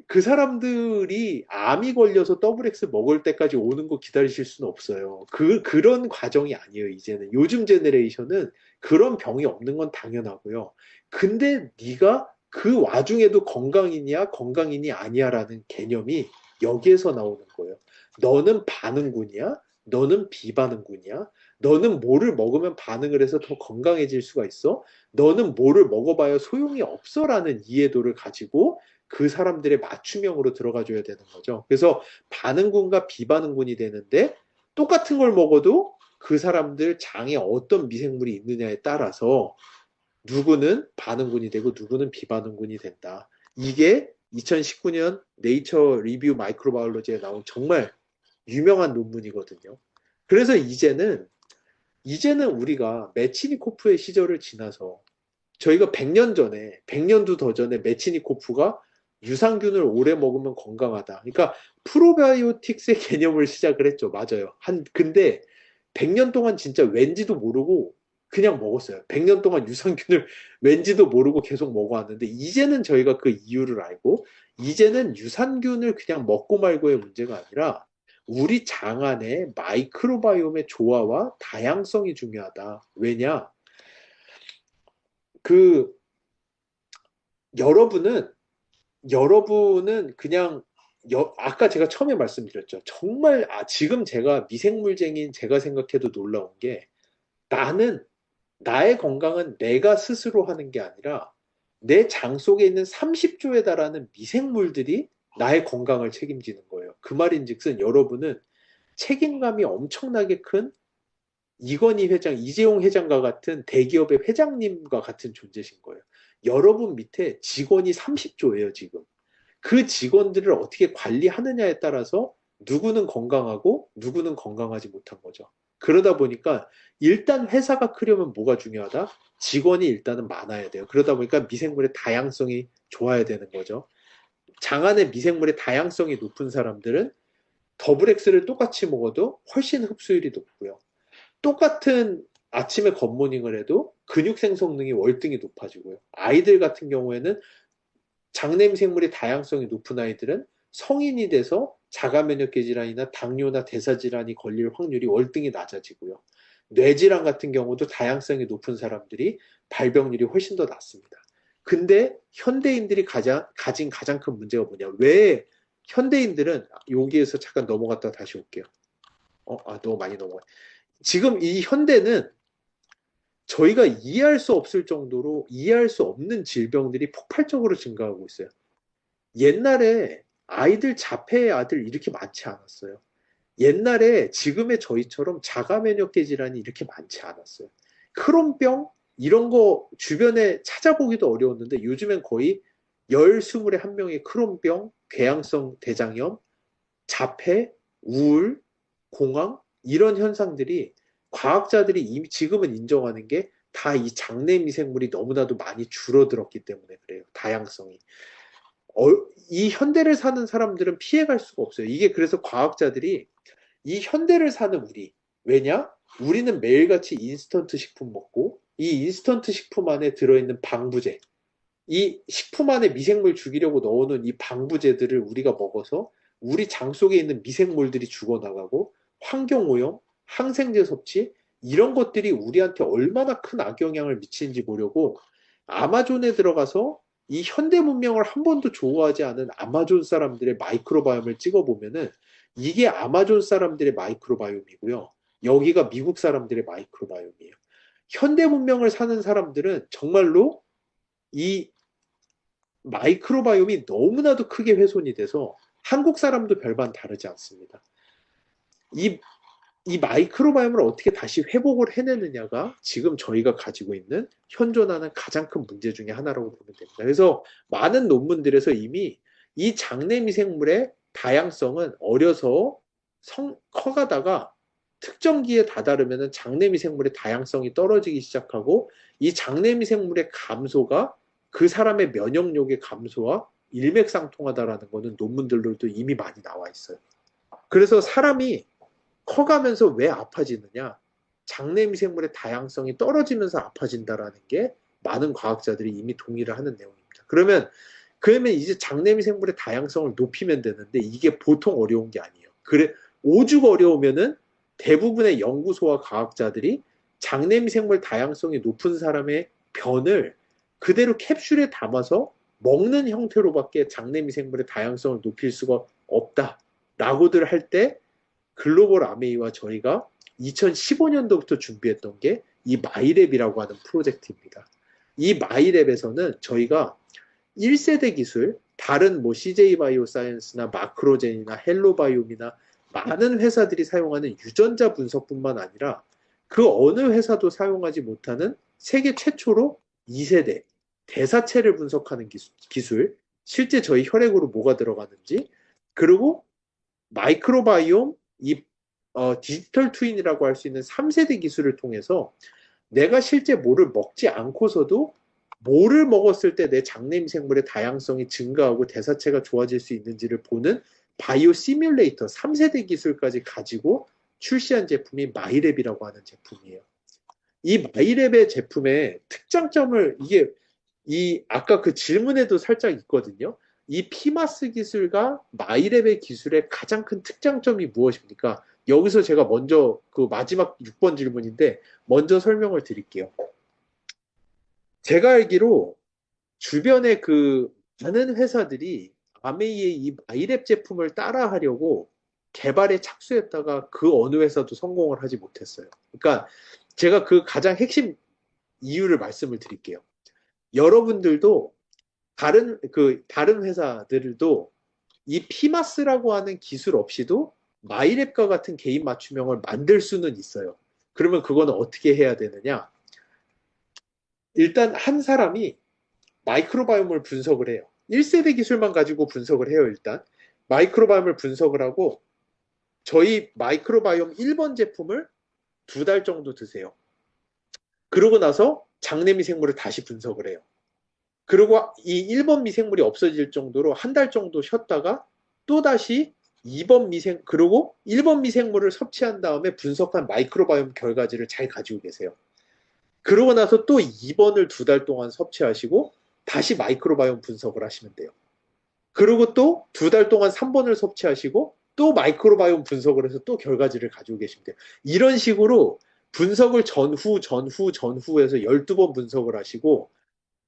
그 사람들이 암이 걸려서 더블 X 먹을 때까지 오는 거 기다리실 수는 없어요. 그런 과정이 아니에요, 이제는. 요즘 제네레이션은 그런 병이 없는 건 당연하고요. 근데 네가 그 와중에도 건강이냐, 건강이니 아니야라는 개념이 여기에서 나오는 거예요. 너는 반응군이야? 너는 비반응군이야? 너는 뭐를 먹으면 반응을 해서 더 건강해질 수가 있어? 너는 뭐를 먹어봐야 소용이 없어라는 이해도를 가지고 그 사람들의 맞춤형으로 들어가 줘야 되는 거죠. 그래서 반응군과 비반응군이 되는데 똑같은 걸 먹어도 그 사람들 장에 어떤 미생물이 있느냐에 따라서 누구는 반응군이 되고 누구는 비반응군이 된다. 이게 2019년 네이처 리뷰 마이크로바이올로지에 나온 정말 유명한 논문이거든요. 그래서 이제는 우리가 메치니코프의 시절을 지나서 저희가 100년 전에, 100년도 더 전에 메치니코프가 유산균을 오래 먹으면 건강하다. 그러니까 프로바이오틱스의 개념을 시작을 했죠. 맞아요. 근데 100년 동안 진짜 왠지도 모르고 그냥 먹었어요. 100년 동안 유산균을 왠지도 모르고 계속 먹어왔는데 이제는 저희가 그 이유를 알고 이제는 유산균을 그냥 먹고 말고의 문제가 아니라 우리 장 안에 마이크로바이옴의 조화와 다양성이 중요하다. 왜냐? 그 여러분은 그냥 아까 제가 처음에 말씀드렸죠. 정말 지금 제가 미생물쟁이인 제가 생각해도 놀라운 게 나는 나의 건강은 내가 스스로 하는 게 아니라 내 장 속에 있는 30조에 달하는 미생물들이 나의 건강을 책임지는 거예요. 그 말인즉슨 여러분은 책임감이 엄청나게 큰 이건희 회장, 이재용 회장과 같은 대기업의 회장님과 같은 존재신 거예요. 여러분 밑에 직원이 30조예요, 지금. 그 직원들을 어떻게 관리하느냐에 따라서 누구는 건강하고 누구는 건강하지 못한 거죠. 그러다 보니까 일단 회사가 크려면 뭐가 중요하다? 직원이 일단은 많아야 돼요. 그러다 보니까 미생물의 다양성이 좋아야 되는 거죠. 장 안에 미생물의 다양성이 높은 사람들은 더블 X를 똑같이 먹어도 훨씬 흡수율이 높고요. 똑같은 아침에 굿모닝을 해도 근육 생성능이 월등히 높아지고요. 아이들 같은 경우에는 장내 미생물의 다양성이 높은 아이들은 성인이 돼서 자가 면역계 질환이나 당뇨나 대사 질환이 걸릴 확률이 월등히 낮아지고요. 뇌질환 같은 경우도 다양성이 높은 사람들이 발병률이 훨씬 더 낮습니다. 근데 현대인들이 가진 가장 큰 문제가 뭐냐? 왜 현대인들은 여기에서 잠깐 넘어갔다 다시 올게요. 너무 많이 넘어가요. 지금 이 현대는 저희가 이해할 수 없을 정도로 이해할 수 없는 질병들이 폭발적으로 증가하고 있어요. 옛날에 아이들 자폐의 아들 이렇게 많지 않았어요. 옛날에 지금의 저희처럼 자가 면역계 질환이 이렇게 많지 않았어요. 크론병 이런 거 주변에 찾아보기도 어려웠는데 요즘엔 거의 10, 20에 한 명의 크론병, 궤양성 대장염, 자폐, 우울, 공황 이런 현상들이 과학자들이 이미 지금은 인정하는 게 다 이 장내 미생물이 너무나도 많이 줄어들었기 때문에 그래요. 다양성이. 이 현대를 사는 사람들은 피해갈 수가 없어요. 이게 그래서 과학자들이 이 현대를 사는 우리 왜냐? 우리는 매일같이 인스턴트 식품 먹고 이 인스턴트 식품 안에 들어있는 방부제 이 식품 안에 미생물 죽이려고 넣어놓은 이 방부제들을 우리가 먹어서 우리 장 속에 있는 미생물들이 죽어나가고 환경오염, 항생제 섭취 이런 것들이 우리한테 얼마나 큰 악영향을 미치는지 보려고 아마존에 들어가서 이 현대 문명을 한 번도 좋아하지 않은 아마존 사람들의 마이크로바이옴을 찍어보면은 이게 아마존 사람들의 마이크로바이옴이고요. 여기가 미국 사람들의 마이크로바이옴이에요. 현대 문명을 사는 사람들은 정말로 이 마이크로바이옴이 너무나도 크게 훼손이 돼서 한국 사람도 별반 다르지 않습니다. 이, 이 마이크로바이옴을 어떻게 다시 회복을 해내느냐가 지금 저희가 가지고 있는 현존하는 가장 큰 문제 중에 하나라고 보면 됩니다. 그래서 많은 논문들에서 이미 이 장내 미생물의 다양성은 어려서 커가다가 특정기에 다다르면 장내 미생물의 다양성이 떨어지기 시작하고 이 장내 미생물의 감소가 그 사람의 면역력의 감소와 일맥상통하다라는 것은 논문들로도 이미 많이 나와 있어요. 그래서 사람이 커가면서 왜 아파지느냐? 장내 미생물의 다양성이 떨어지면서 아파진다라는 게 많은 과학자들이 이미 동의를 하는 내용입니다. 그러면 이제 장내 미생물의 다양성을 높이면 되는데 이게 보통 어려운 게 아니에요. 그래 오죽 어려우면은 대부분의 연구소와 과학자들이 장내 미생물 다양성이 높은 사람의 변을 그대로 캡슐에 담아서 먹는 형태로밖에 장내 미생물의 다양성을 높일 수가 없다라고들 할 때 글로벌 아메이와 저희가 2015년도부터 준비했던 게 이 마이랩이라고 하는 프로젝트입니다. 이 마이랩에서는 저희가 1세대 기술, 다른 뭐 CJ 바이오사이언스나 마크로젠이나 헬로바이옴이나 많은 회사들이 사용하는 유전자 분석뿐만 아니라 그 어느 회사도 사용하지 못하는 세계 최초로 2세대 대사체를 분석하는 기술, 실제 저희 혈액으로 뭐가 들어가는지, 그리고 마이크로바이옴, 디지털 트윈이라고 할 수 있는 3세대 기술을 통해서 내가 실제 뭐를 먹지 않고서도 뭐를 먹었을 때 내 장내 미생물의 다양성이 증가하고 대사체가 좋아질 수 있는지를 보는 바이오 시뮬레이터 3세대 기술까지 가지고 출시한 제품이 마이랩이라고 하는 제품이에요. 이 마이랩의 제품의 특장점을 아까 그 질문에도 살짝 있거든요. 이 피마스 기술과 마이랩의 기술의 가장 큰 특장점이 무엇입니까? 여기서 제가 먼저 그 마지막 6번 질문인데 먼저 설명을 드릴게요. 제가 알기로 주변에 그 많은 회사들이 아메이의 이 마이랩 제품을 따라하려고 개발에 착수했다가 그 어느 회사도 성공을 하지 못했어요. 그러니까 제가 그 가장 핵심 이유를 말씀을 드릴게요. 여러분들도 다른 회사들도 이 피마스라고 하는 기술 없이도 마이랩과 같은 개인 맞춤형을 만들 수는 있어요. 그러면 그거는 어떻게 해야 되느냐? 일단 한 사람이 마이크로바이옴을 분석을 해요. 1세대 기술만 가지고 분석을 해요, 일단. 마이크로바이옴을 분석을 하고 저희 마이크로바이옴 1번 제품을 2달 정도 드세요. 그러고 나서 장내 미생물을 다시 분석을 해요. 그리고 이 1번 미생물이 없어질 정도로 한 달 정도 쉬었다가 또다시 2번 그리고 1번 미생물을 섭취한 다음에 분석한 마이크로바이옴 결과지를 잘 가지고 계세요. 그러고 나서 또 2번을 2달 동안 섭취하시고 다시 마이크로바이옴 분석을 하시면 돼요. 그리고 또 2달 동안 3번을 섭취하시고 또 마이크로바이옴 분석을 해서 또 결과지를 가지고 계시면 돼요. 이런 식으로 분석을 전후해서 12번 분석을 하시고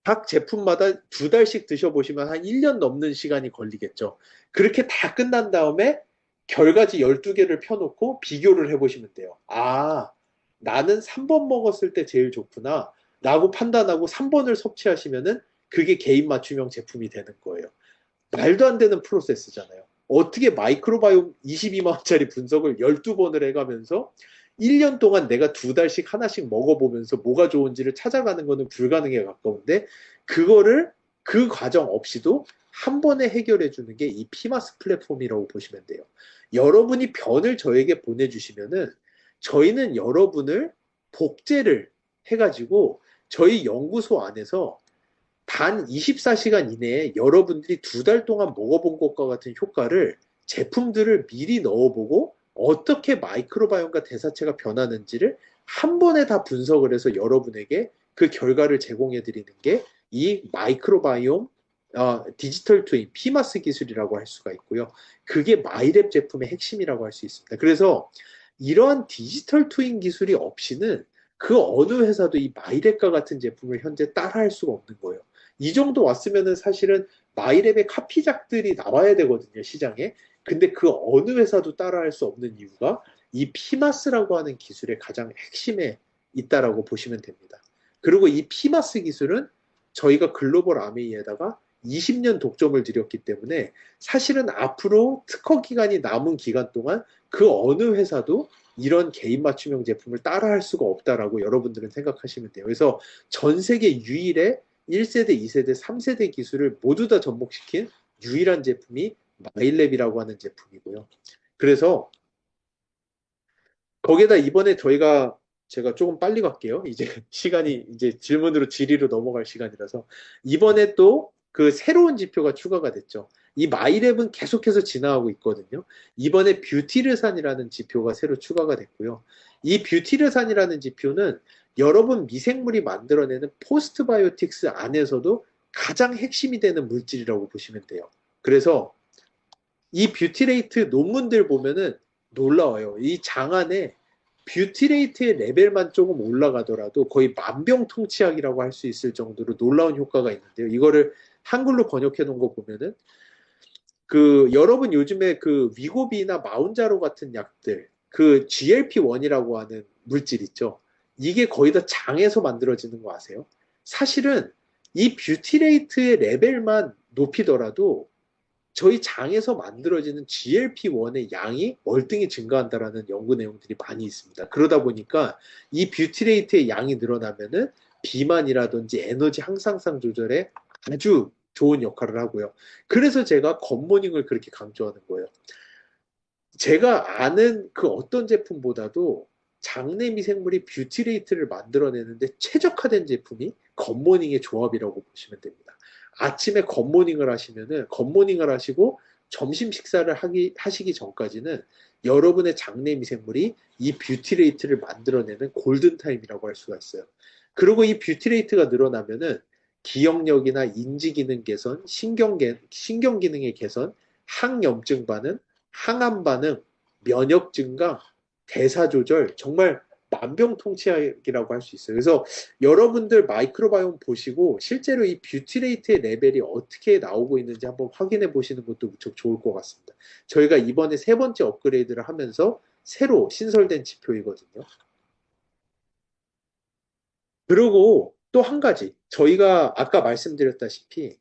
각 제품마다 2달씩 드셔보시면 한 1년 넘는 시간이 걸리겠죠. 그렇게 다 끝난 다음에 결과지 12개를 펴놓고 비교를 해보시면 돼요. 아, 나는 3번 먹었을 때 제일 좋구나 라고 판단하고 3번을 섭취하시면은 그게 개인 맞춤형 제품이 되는 거예요. 말도 안 되는 프로세스잖아요. 어떻게 마이크로바이옴 22만 원짜리 분석을 12번을 해가면서 1년 동안 내가 2달씩 하나씩 먹어보면서 뭐가 좋은지를 찾아가는 거는 불가능에 가까운데 그거를 그 과정 없이도 한 번에 해결해 주는 게 이 피마스 플랫폼이라고 보시면 돼요. 여러분이 변을 저에게 보내주시면은 저희는 여러분을 복제를 해가지고 저희 연구소 안에서 단 24시간 이내에 여러분들이 2달 동안 먹어본 것과 같은 효과를 제품들을 미리 넣어보고 어떻게 마이크로바이옴과 대사체가 변하는지를 한 번에 다 분석을 해서 여러분에게 그 결과를 제공해 드리는 게 이 마이크로바이옴 디지털 트윈, 피마스 기술이라고 할 수가 있고요. 그게 마이랩 제품의 핵심이라고 할 수 있습니다. 그래서 이러한 디지털 트윈 기술이 없이는 그 어느 회사도 이 마이랩과 같은 제품을 현재 따라할 수가 없는 거예요. 이 정도 왔으면은 사실은 마이랩의 카피작들이 나와야 되거든요, 시장에. 근데 그 어느 회사도 따라할 수 없는 이유가 이 피마스라고 하는 기술의 가장 핵심에 있다라고 보시면 됩니다. 그리고 이 피마스 기술은 저희가 글로벌 아메이에다가 20년 독점을 들였기 때문에 사실은 앞으로 특허 기간이 남은 기간 동안 그 어느 회사도 이런 개인 맞춤형 제품을 따라할 수가 없다라고 여러분들은 생각하시면 돼요. 그래서 전 세계 유일의 1세대, 2세대, 3세대 기술을 모두 다 접목시킨 유일한 제품이 마일랩이라고 하는 제품이고요. 그래서 거기에다 이번에 제가 조금 빨리 갈게요. 이제 시간이 이제 질문으로 질의로 넘어갈 시간이라서 이번에 또 그 새로운 지표가 추가가 됐죠. 이 마이랩은 계속해서 진화하고 있거든요. 이번에 뷰티르산이라는 지표가 새로 추가가 됐고요. 이 뷰티르산이라는 지표는 여러분 미생물이 만들어내는 포스트바이오틱스 안에서도 가장 핵심이 되는 물질이라고 보시면 돼요. 그래서 이 뷰티레이트 논문들 보면은 놀라워요. 이 장안에 뷰티레이트의 레벨만 조금 올라가더라도 거의 만병통치약이라고 할 수 있을 정도로 놀라운 효과가 있는데요. 이거를 한글로 번역해 놓은 거 보면은 그 여러분 요즘에 그 위고비나 마운자로 같은 약들 그 GLP-1이라고 하는 물질 있죠. 이게 거의 다 장에서 만들어지는 거 아세요? 사실은 이 뷰티레이트의 레벨만 높이더라도 저희 장에서 만들어지는 GLP-1의 양이 월등히 증가한다라는 연구 내용들이 많이 있습니다. 그러다 보니까 이 뷰티레이트의 양이 늘어나면은 비만이라든지 에너지 항상성 조절에 아주 좋은 역할을 하고요. 그래서 제가 겉모닝을 그렇게 강조하는 거예요. 제가 아는 그 어떤 제품보다도 장내 미생물이 뷰티레이트를 만들어내는데 최적화된 제품이 겉모닝의 조합이라고 보시면 됩니다. 아침에 겉모닝을 하시고 점심 식사를 하시기 전까지는 여러분의 장내 미생물이 이 뷰티레이트를 만들어내는 골든타임이라고 할 수가 있어요. 그리고 이 뷰티레이트가 늘어나면은 기억력이나 인지기능 개선, 신경기능의 개선, 항염증 반응, 항암 반응, 면역 증강, 대사 조절, 정말 만병통치약이라고 할 수 있어요. 그래서 여러분들 마이크로바이옴 보시고 실제로 이 뷰티레이트의 레벨이 어떻게 나오고 있는지 한번 확인해 보시는 것도 무척 좋을 것 같습니다. 저희가 이번에 세 번째 업그레이드를 하면서 새로 신설된 지표이거든요. 그리고 또 한 가지, 저희가 아까 말씀드렸다시피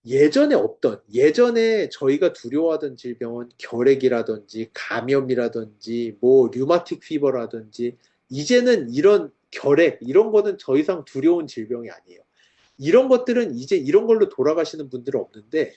예전에 저희가 두려워하던 질병은 결핵이라든지 감염이라든지 뭐 류마틱 피버라든지 이제는 이런 결핵 이런 거는 더 이상 두려운 질병이 아니에요. 이런 것들은 이제 이런 걸로 돌아가시는 분들은 없는데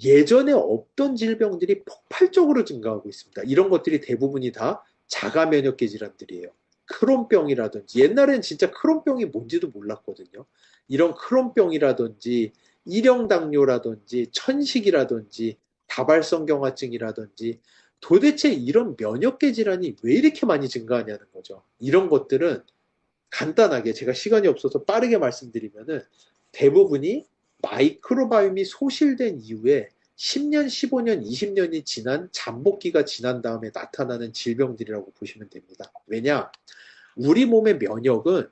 예전에 없던 질병들이 폭발적으로 증가하고 있습니다. 이런 것들이 대부분이 다 자가 면역계 질환들이에요. 크론병이라든지 옛날엔 진짜 크론병이 뭔지도 몰랐거든요. 이런 크론병이라든지 일형당뇨라든지 천식이라든지 다발성경화증이라든지 도대체 이런 면역계 질환이 왜 이렇게 많이 증가하냐는 거죠. 이런 것들은 간단하게 제가 시간이 없어서 빠르게 말씀드리면은 대부분이 마이크로바이옴이 소실된 이후에 10년, 15년, 20년이 지난 잠복기가 지난 다음에 나타나는 질병들이라고 보시면 됩니다. 왜냐? 우리 몸의 면역은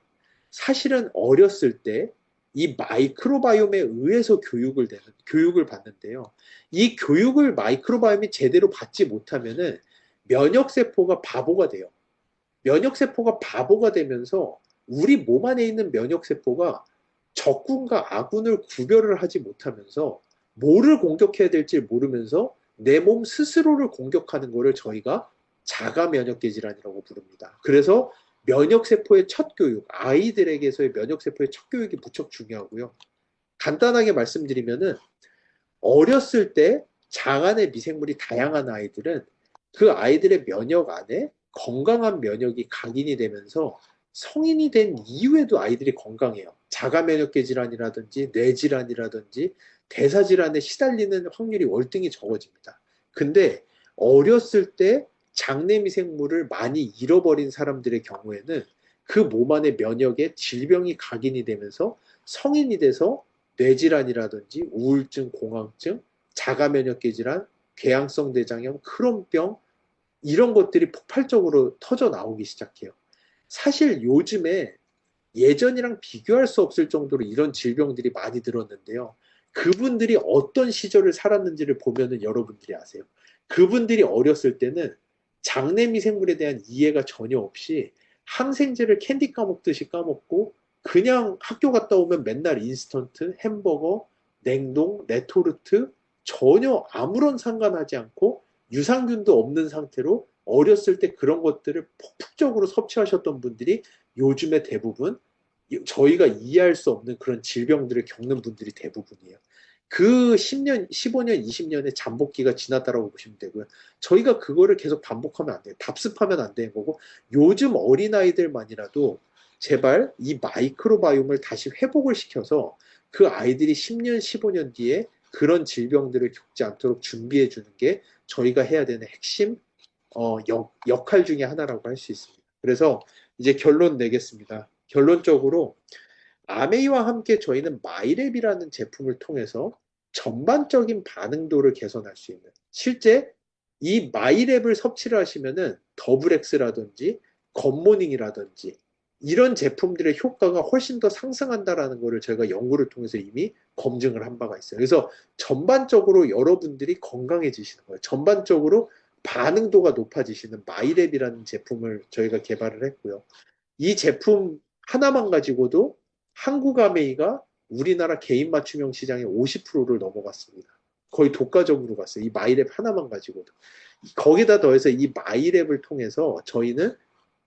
사실은 어렸을 때 이 마이크로바이옴에 의해서 교육을 받는데요. 이 교육을 마이크로바이옴이 제대로 받지 못하면은 면역세포가 바보가 돼요. 면역세포가 바보가 되면서 우리 몸 안에 있는 면역세포가 적군과 아군을 구별을 하지 못하면서 뭐를 공격해야 될지 모르면서 내 몸 스스로를 공격하는 것을 저희가 자가 면역계 질환이라고 부릅니다. 그래서 면역세포의 첫 교육, 아이들에게서의 면역세포의 첫 교육이 무척 중요하고요. 간단하게 말씀드리면은 어렸을 때 장안의 미생물이 다양한 아이들은 그 아이들의 면역 안에 건강한 면역이 각인이 되면서 성인이 된 이후에도 아이들이 건강해요. 자가 면역계 질환이라든지 뇌질환이라든지 대사질환에 시달리는 확률이 월등히 적어집니다. 근데 어렸을 때 장내 미생물을 많이 잃어버린 사람들의 경우에는 그 몸 안의 면역에 질병이 각인이 되면서 성인이 돼서 뇌질환이라든지 우울증, 공황증, 자가면역계 질환, 궤양성 대장염, 크론병 이런 것들이 폭발적으로 터져 나오기 시작해요. 사실 요즘에 예전이랑 비교할 수 없을 정도로 이런 질병들이 많이 들었는데요. 그분들이 어떤 시절을 살았는지를 보면은 여러분들이 아세요. 그분들이 어렸을 때는 장내 미생물에 대한 이해가 전혀 없이 항생제를 캔디 까먹듯이 까먹고 그냥 학교 갔다 오면 맨날 인스턴트, 햄버거, 냉동, 레토르트 전혀 아무런 상관하지 않고 유산균도 없는 상태로 어렸을 때 그런 것들을 폭풍적으로 섭취하셨던 분들이 요즘에 대부분 저희가 이해할 수 없는 그런 질병들을 겪는 분들이 대부분이에요. 그 10년, 15년, 20년의 잠복기가 지났다라고 보시면 되고요. 저희가 그거를 계속 반복하면 안 돼요. 답습하면 안 되는 거고, 요즘 어린아이들만이라도 제발 이 마이크로바이옴을 다시 회복을 시켜서 그 아이들이 10년, 15년 뒤에 그런 질병들을 겪지 않도록 준비해 주는 게 저희가 해야 되는 핵심 역할 중에 하나라고 할 수 있습니다. 그래서 이제 결론 내겠습니다. 결론적으로 아메이와 함께 저희는 마이랩이라는 제품을 통해서 전반적인 반응도를 개선할 수 있는 실제 이 마이랩을 섭취를 하시면은 더블엑스라든지 겉모닝이라든지 이런 제품들의 효과가 훨씬 더 상승한다라는 것을 저희가 연구를 통해서 이미 검증을 한 바가 있어요. 그래서 전반적으로 여러분들이 건강해지시는 거예요. 전반적으로 반응도가 높아지시는 마이랩이라는 제품을 저희가 개발을 했고요. 이 제품 하나만 가지고도 한국 아메이가 우리나라 개인 맞춤형 시장의 50%를 넘어갔습니다. 거의 독과점으로 갔어요. 이 마이랩 하나만 가지고도. 거기다 더해서 이 마이랩을 통해서 저희는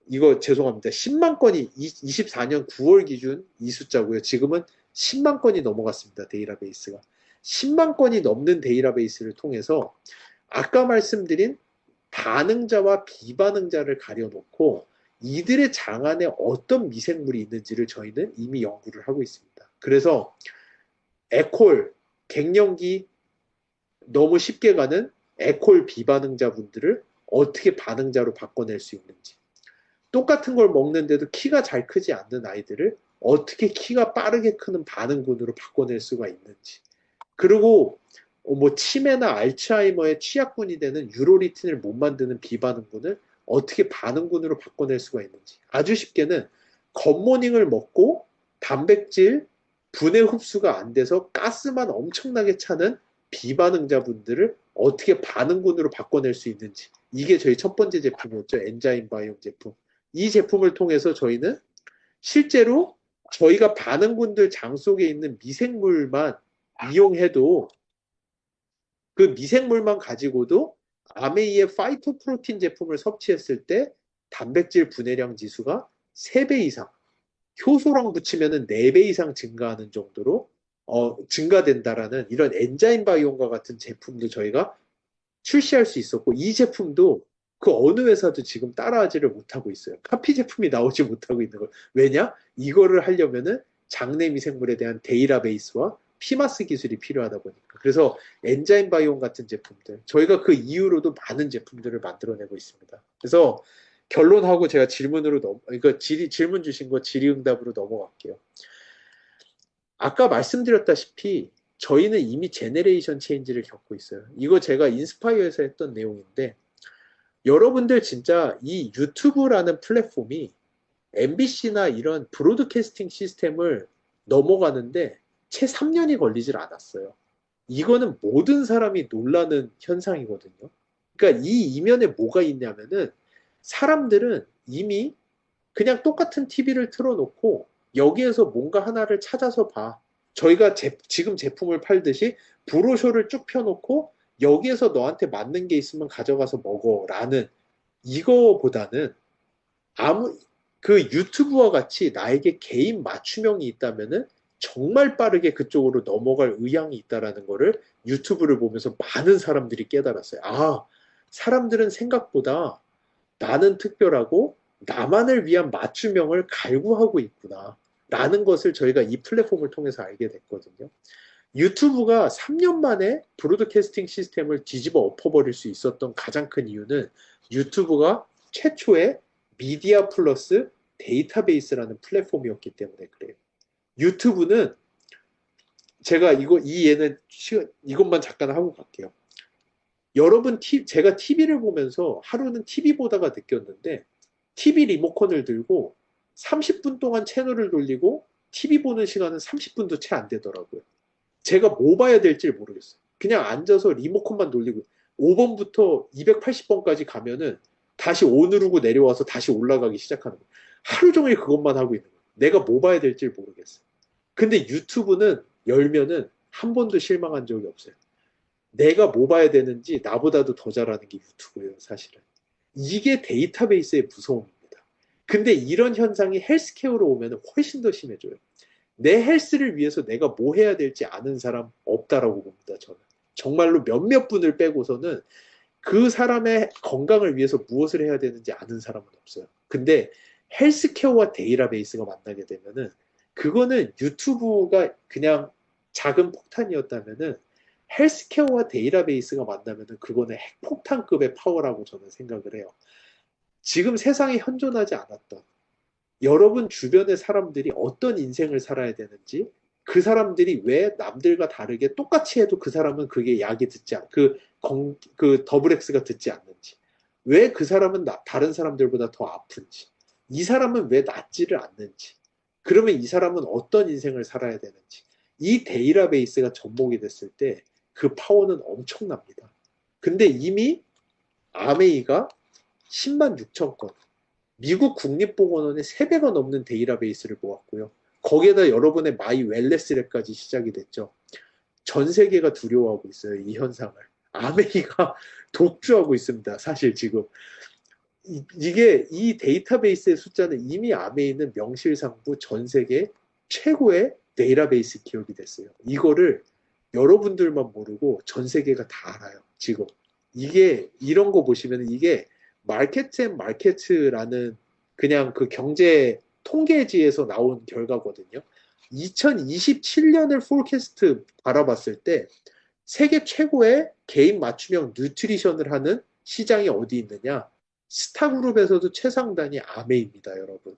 이거 죄송합니다. 10만 건이 24년 9월 기준 이 숫자고요. 지금은 10만 건이 넘어갔습니다. 데이터베이스가. 10만 건이 넘는 데이터베이스를 통해서 아까 말씀드린 반응자와 비반응자를 가려놓고 이들의 장 안에 어떤 미생물이 있는지를 저희는 이미 연구를 하고 있습니다. 그래서 에콜, 갱년기 너무 쉽게 가는 에콜 비반응자분들을 어떻게 반응자로 바꿔낼 수 있는지, 똑같은 걸 먹는데도 키가 잘 크지 않는 아이들을 어떻게 키가 빠르게 크는 반응군으로 바꿔낼 수가 있는지, 그리고 뭐 치매나 알츠하이머의 취약군이 되는 유로리틴을 못 만드는 비반응군을 어떻게 반응군으로 바꿔낼 수가 있는지. 아주 쉽게는 겉모닝을 먹고 단백질 분해 흡수가 안 돼서 가스만 엄청나게 차는 비반응자분들을 어떻게 반응군으로 바꿔낼 수 있는지. 이게 저희 첫 번째 제품이었죠. 엔자임 바이옴 제품. 이 제품을 통해서 저희는 실제로 저희가 반응군들 장 속에 있는 미생물만 이용해도 그 미생물만 가지고도 아메이의 파이토프로틴 제품을 섭취했을 때 단백질 분해량 지수가 3배 이상, 효소랑 붙이면 4배 이상 증가하는 정도로 증가된다라는 이런 엔자임 바이옴과 같은 제품도 저희가 출시할 수 있었고, 이 제품도 그 어느 회사도 지금 따라하지를 못하고 있어요. 카피 제품이 나오지 못하고 있는 걸. 왜냐? 이거를 하려면은 장내 미생물에 대한 데이터베이스와 피마스 기술이 필요하다 보니까. 그래서 엔자임 바이옴 같은 제품들, 저희가 그 이후로도 많은 제품들을 만들어내고 있습니다. 그래서 결론하고 제가 그러니까 질문 주신 거 질의응답으로 넘어갈게요. 아까 말씀드렸다시피 저희는 이미 제네레이션 체인지를 겪고 있어요. 이거 제가 인스파이어에서 했던 내용인데, 여러분들 진짜 이 유튜브라는 플랫폼이 MBC나 이런 브로드캐스팅 시스템을 넘어가는데 채 3년이 걸리질 않았어요. 이거는 모든 사람이 놀라는 현상이거든요. 그러니까 이 이면에 뭐가 있냐면은 사람들은 이미 그냥 똑같은 TV를 틀어놓고 여기에서 뭔가 하나를 찾아서 봐. 저희가 지금 제품을 팔듯이 브로셔를 쭉 펴놓고 여기에서 너한테 맞는 게 있으면 가져가서 먹어라는 이거보다는 아무 그 유튜브와 같이 나에게 개인 맞춤형이 있다면은 정말 빠르게 그쪽으로 넘어갈 의향이 있다라는 거를 유튜브를 보면서 많은 사람들이 깨달았어요. 아, 사람들은 생각보다 나는 특별하고 나만을 위한 맞춤형을 갈구하고 있구나. 라는 것을 저희가 이 플랫폼을 통해서 알게 됐거든요. 유튜브가 3년 만에 브로드캐스팅 시스템을 뒤집어 엎어버릴 수 있었던 가장 큰 이유는 유튜브가 최초의 미디어 플러스 데이터베이스라는 플랫폼이었기 때문에 그래요. 유튜브는 제가 이 예는 이것만 잠깐 하고 갈게요. 여러분, 제가 TV를 보면서 하루는 TV 보다가 느꼈는데, TV 리모컨을 들고 30분 동안 채널을 돌리고 TV 보는 시간은 30분도 채 안 되더라고요. 제가 뭐 봐야 될지 모르겠어요. 그냥 앉아서 리모컨만 돌리고 5번부터 280번까지 가면은 다시 O 누르고 내려와서 다시 올라가기 시작하는 거예요. 하루 종일 그것만 하고 있는 거예요. 내가 뭐 봐야 될지 모르겠어요. 근데 유튜브는 열면은 한 번도 실망한 적이 없어요. 내가 뭐 봐야 되는지 나보다도 더 잘하는 게 유튜브예요, 사실은. 이게 데이터베이스의 무서움입니다. 근데 이런 현상이 헬스케어로 오면 훨씬 더 심해져요. 내 헬스를 위해서 내가 뭐 해야 될지 아는 사람 없다라고 봅니다, 저는. 정말로 몇몇 분을 빼고서는 그 사람의 건강을 위해서 무엇을 해야 되는지 아는 사람은 없어요. 근데 헬스케어와 데이터베이스가 만나게 되면은 그거는 유튜브가 그냥 작은 폭탄이었다면은 헬스케어와 데이터베이스가 만나면은 그거는 핵폭탄급의 파워라고 저는 생각을 해요. 지금 세상에 현존하지 않았던 여러분 주변의 사람들이 어떤 인생을 살아야 되는지, 그 사람들이 왜 남들과 다르게 똑같이 해도 그 사람은 그게 약이 듣지 않, 그 더블 X가 듣지 않는지, 왜 그 사람은 다른 사람들보다 더 아픈지, 이 사람은 왜 낫지를 않는지, 그러면 이 사람은 어떤 인생을 살아야 되는지, 이 데이터베이스가 접목이 됐을 때 그 파워는 엄청납니다. 근데 이미 아메이가 10만 6천 건, 미국 국립보건원의 3배가 넘는 데이터베이스를 모았고요. 거기에다 여러분의 마이 웰네스랩까지 시작이 됐죠. 전 세계가 두려워하고 있어요, 이 현상을. 아메리카 독주하고 있습니다, 사실 지금. 이 데이터베이스의 숫자는 이미 아메이는 명실상부 전 세계 최고의 데이터베이스 기업이 됐어요. 이거를 여러분들만 모르고 전 세계가 다 알아요, 지금. 이런 거 보시면 이게 마켓 앤 마켓라는 그냥 그 경제 통계지에서 나온 결과거든요. 2027년을 폴캐스트 바라봤을 때 세계 최고의 개인 맞춤형 뉴트리션을 하는 시장이 어디 있느냐? 스타그룹에서도 최상단이 아메입니다, 여러분.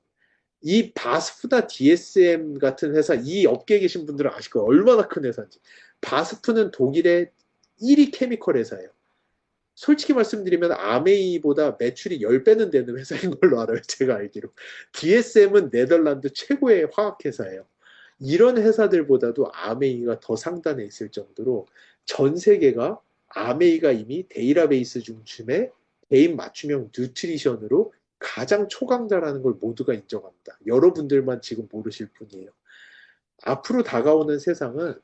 이 바스프나 DSM 같은 회사, 이 업계에 계신 분들은 아실 거예요. 얼마나 큰 회사인지. 바스프는 독일의 1위 케미컬 회사예요. 솔직히 말씀드리면 아메이보다 매출이 10배는 되는 회사인 걸로 알아요, 제가 알기로. DSM은 네덜란드 최고의 화학회사예요. 이런 회사들보다도 아메이가 더 상단에 있을 정도로 전 세계가 아메이가 이미 데이터베이스 중심의 개인 맞춤형 뉴트리션으로 가장 초강자라는 걸 모두가 인정합니다. 여러분들만 지금 모르실 뿐이에요. 앞으로 다가오는 세상은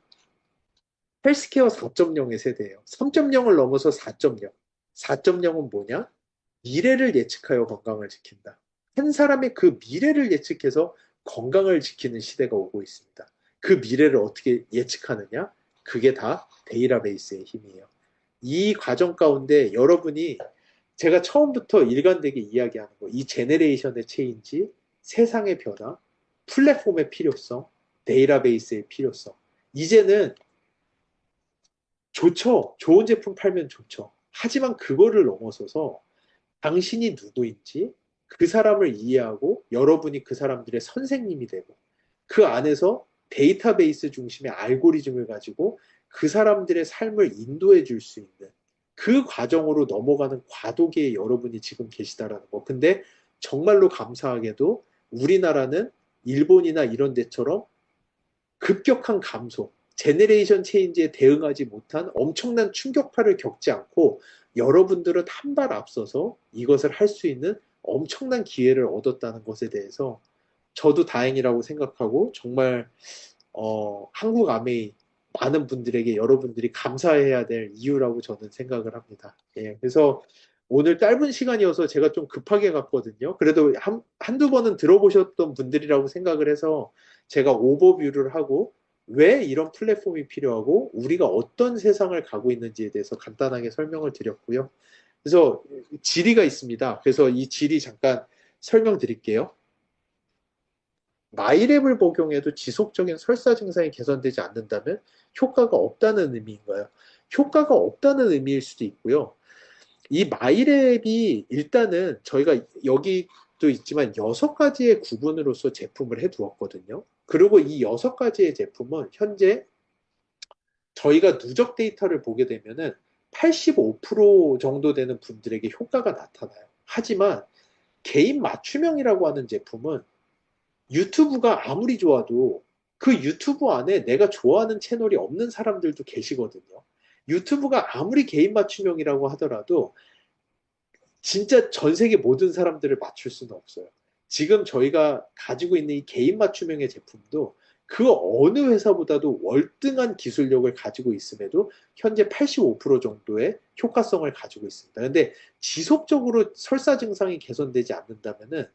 헬스케어 4.0의 세대예요. 3.0을 넘어서 4.0. 4.0은 뭐냐? 미래를 예측하여 건강을 지킨다. 한 사람의 그 미래를 예측해서 건강을 지키는 시대가 오고 있습니다. 그 미래를 어떻게 예측하느냐? 그게 다 데이터베이스의 힘이에요. 이 과정 가운데 여러분이 제가 처음부터 일관되게 이야기하는 거, 이 제네레이션의 체인지, 세상의 변화, 플랫폼의 필요성, 데이터베이스의 필요성. 이제는 좋죠. 좋은 제품 팔면 좋죠. 하지만 그거를 넘어서서 당신이 누구인지 그 사람을 이해하고 여러분이 그 사람들의 선생님이 되고 그 안에서 데이터베이스 중심의 알고리즘을 가지고 그 사람들의 삶을 인도해 줄 수 있는 그 과정으로 넘어가는 과도기에 여러분이 지금 계시다라는 거. 근데 정말로 감사하게도 우리나라는 일본이나 이런 데처럼 급격한 감소, 제네레이션 체인지에 대응하지 못한 엄청난 충격파를 겪지 않고 여러분들은 한 발 앞서서 이것을 할 수 있는 엄청난 기회를 얻었다는 것에 대해서 저도 다행이라고 생각하고 정말 한국 아메이 많은 분들에게 여러분들이 감사해야 될 이유라고 저는 생각을 합니다. 예, 그래서 오늘 짧은 시간이어서 제가 좀 급하게 갔거든요. 그래도 한두 번은 들어보셨던 분들이라고 생각을 해서 제가 오버뷰를 하고 왜 이런 플랫폼이 필요하고 우리가 어떤 세상을 가고 있는지에 대해서 간단하게 설명을 드렸고요. 그래서 질의가 있습니다. 그래서 이 질의 잠깐 설명드릴게요. 마이랩을 복용해도 지속적인 설사 증상이 개선되지 않는다면 효과가 없다는 의미인가요? 효과가 없다는 의미일 수도 있고요. 이 마이랩이 일단은 저희가 여기도 있지만 6가지의 구분으로서 제품을 해두었거든요. 그리고 이 6가지의 제품은 현재 저희가 누적 데이터를 보게 되면은 85% 정도 되는 분들에게 효과가 나타나요. 하지만 개인 맞춤형이라고 하는 제품은 유튜브가 아무리 좋아도 그 유튜브 안에 내가 좋아하는 채널이 없는 사람들도 계시거든요. 유튜브가 아무리 개인 맞춤형이라고 하더라도 진짜 전 세계 모든 사람들을 맞출 수는 없어요. 지금 저희가 가지고 있는 이 개인 맞춤형의 제품도 그 어느 회사보다도 월등한 기술력을 가지고 있음에도 현재 85% 정도의 효과성을 가지고 있습니다. 근데 지속적으로 설사 증상이 개선되지 않는다면은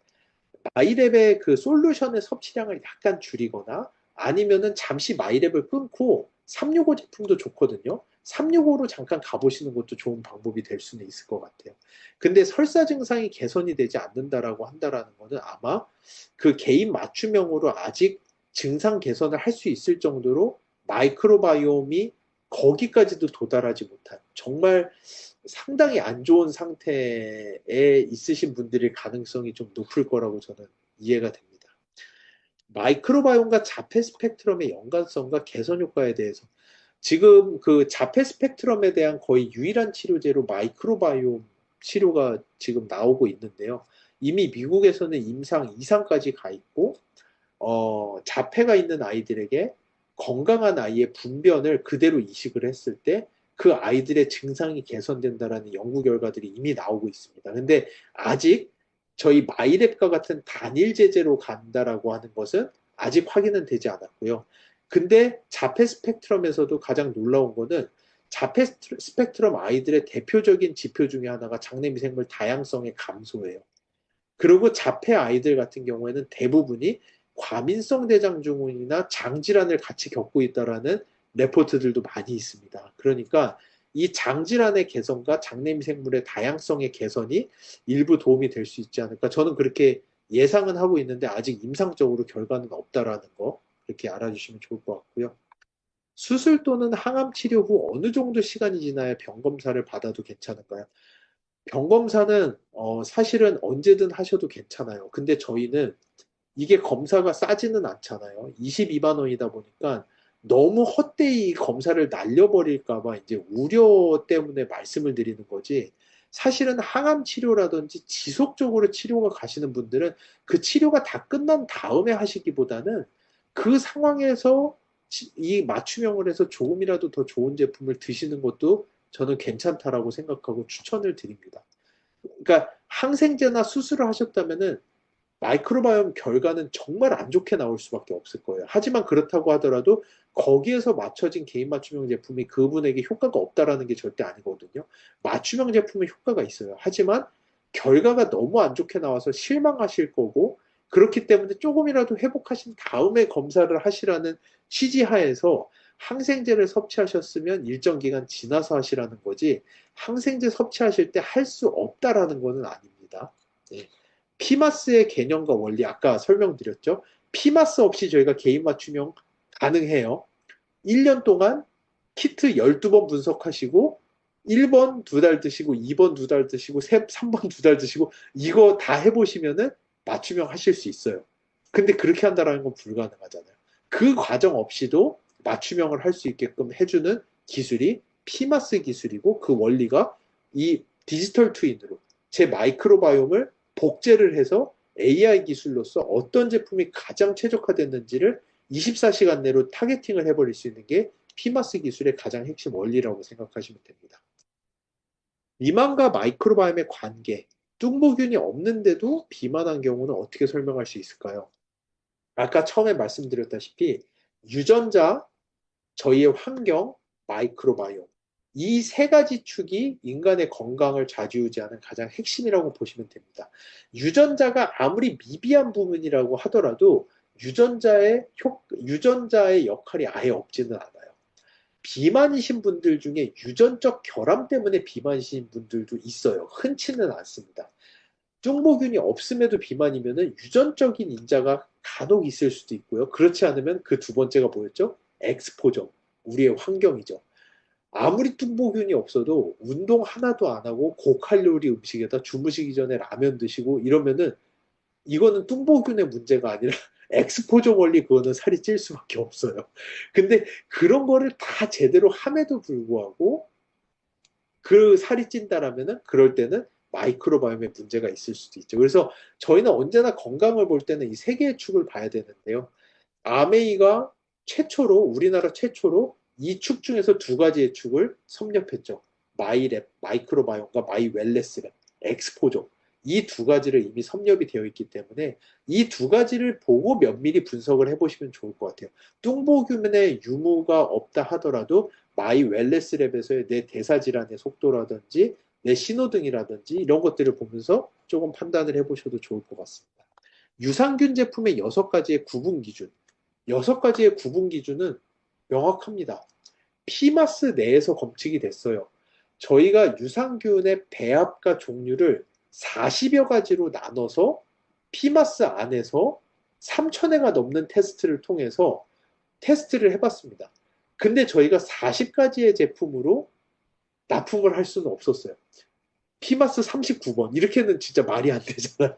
마이랩의 그 솔루션의 섭취량을 약간 줄이거나 아니면은 잠시 마이랩을 끊고 365 제품도 좋거든요. 365로 잠깐 가보시는 것도 좋은 방법이 될 수는 있을 것 같아요. 근데 설사 증상이 개선이 되지 않는다라고 한다라는 거는 아마 그 개인 맞춤형으로 아직 증상 개선을 할 수 있을 정도로 마이크로바이옴이 거기까지도 도달하지 못한 정말 상당히 안 좋은 상태에 있으신 분들의 가능성이 좀 높을 거라고 저는 이해가 됩니다. 마이크로바이옴과 자폐 스펙트럼의 연관성과 개선 효과에 대해서 지금 그 자폐 스펙트럼에 대한 거의 유일한 치료제로 마이크로바이옴 치료가 지금 나오고 있는데요. 이미 미국에서는 임상 2상까지 가 있고 자폐가 있는 아이들에게 건강한 아이의 분변을 그대로 이식을 했을 때 그 아이들의 증상이 개선된다라는 연구 결과들이 이미 나오고 있습니다. 근데 아직 저희 마이랩과 같은 단일 제재로 간다라고 하는 것은 아직 확인은 되지 않았고요. 근데 자폐 스펙트럼에서도 가장 놀라운 거는 자폐 스펙트럼 아이들의 대표적인 지표 중에 하나가 장내미생물 다양성의 감소예요. 그리고 자폐 아이들 같은 경우에는 대부분이 과민성 대장증후군이나 장질환을 같이 겪고 있다라는 레포트들도 많이 있습니다. 그러니까 이 장질환의 개선과 장내미생물의 다양성의 개선이 일부 도움이 될 수 있지 않을까. 저는 그렇게 예상은 하고 있는데 아직 임상적으로 결과는 없다라는 거 그렇게 알아주시면 좋을 것 같고요. 수술 또는 항암 치료 후 어느 정도 시간이 지나야 병 검사를 받아도 괜찮을까요? 병 검사는 사실은 언제든 하셔도 괜찮아요. 근데 저희는 이게 검사가 싸지는 않잖아요. 22만 원이다 보니까 너무 헛되이 검사를 날려버릴까 봐 이제 우려 때문에 말씀을 드리는 거지. 사실은 항암 치료라든지 지속적으로 치료가 가시는 분들은 그 치료가 다 끝난 다음에 하시기보다는 그 상황에서 이 맞춤형을 해서 조금이라도 더 좋은 제품을 드시는 것도 저는 괜찮다라고 생각하고 추천을 드립니다. 그러니까 항생제나 수술을 하셨다면은 마이크로바이옴 결과는 정말 안 좋게 나올 수밖에 없을 거예요. 하지만 그렇다고 하더라도 거기에서 맞춰진 개인 맞춤형 제품이 그분에게 효과가 없다라는 게 절대 아니거든요. 맞춤형 제품은 효과가 있어요. 하지만 결과가 너무 안 좋게 나와서 실망하실 거고 그렇기 때문에 조금이라도 회복하신 다음에 검사를 하시라는 취지 하에서 항생제를 섭취하셨으면 일정 기간 지나서 하시라는 거지 항생제 섭취하실 때 할 수 없다라는 거는 아닙니다. 네. 피마스의 개념과 원리 아까 설명드렸죠. 피마스 없이 저희가 개인 맞춤형 가능해요. 1년 동안 키트 12번 분석하시고 1번 2달 드시고 2번 2달 드시고 3번 2달 드시고 이거 다 해보시면은 맞춤형 하실 수 있어요. 근데 그렇게 한다는 건 불가능하잖아요. 그 과정 없이도 맞춤형을 할 수 있게끔 해주는 기술이 피마스 기술이고 그 원리가 이 디지털 트윈으로 제 마이크로바이옴을 복제를 해서 AI 기술로서 어떤 제품이 가장 최적화됐는지를 24시간 내로 타겟팅을 해버릴 수 있는 게 피마스 기술의 가장 핵심 원리라고 생각하시면 됩니다. 비만과 마이크로바이옴의 관계, 뚱보균이 없는데도 비만한 경우는 어떻게 설명할 수 있을까요? 아까 처음에 말씀드렸다시피 유전자, 저희의 환경, 마이크로바이옴 이 세 가지 축이 인간의 건강을 좌지우지하는 가장 핵심이라고 보시면 됩니다. 유전자가 아무리 미비한 부분이라고 하더라도 유전자의 역할이 아예 없지는 않아요. 비만이신 분들 중에 유전적 결함 때문에 비만이신 분들도 있어요. 흔치는 않습니다. 뚱보균이 없음에도 비만이면은 유전적인 인자가 간혹 있을 수도 있고요. 그렇지 않으면 그 두 번째가 뭐였죠? 엑스포저, 우리의 환경이죠. 아무리 뚱보균이 없어도 운동 하나도 안 하고 고칼로리 음식에다 주무시기 전에 라면 드시고 이러면은 이거는 뚱보균의 문제가 아니라 엑스포저 원리 그거는 살이 찔 수밖에 없어요. 근데 그런 거를 다 제대로 함에도 불구하고 그 살이 찐다라면은 그럴 때는 마이크로바이옴에 문제가 있을 수도 있죠. 그래서 저희는 언제나 건강을 볼 때는 이 세 개의 축을 봐야 되는데요. 아메이가 최초로 우리나라 최초로 이 축 중에서 두 가지의 축을 섭렵했죠. 마이랩, 마이크로바이옴과 마이웰네스랩, 엑스포저. 이 두 가지를 이미 섭렵이 되어 있기 때문에 이 두 가지를 보고 면밀히 분석을 해보시면 좋을 것 같아요. 뚱보균의 유무가 없다 하더라도 마이웰네스랩에서의 내 대사질환의 속도라든지 내 신호등이라든지 이런 것들을 보면서 조금 판단을 해보셔도 좋을 것 같습니다. 유산균 제품의 6가지의 구분 기준. 6가지의 구분 기준은 명확합니다. 피마스 내에서 검측이 됐어요. 저희가 유산균의 배합과 종류를 40여 가지로 나눠서 피마스 안에서 3,000회가 넘는 테스트를 통해서 테스트를 해봤습니다. 근데 저희가 40가지의 제품으로 납품을 할 수는 없었어요. 피마스 39번 이렇게는 진짜 말이 안 되잖아요.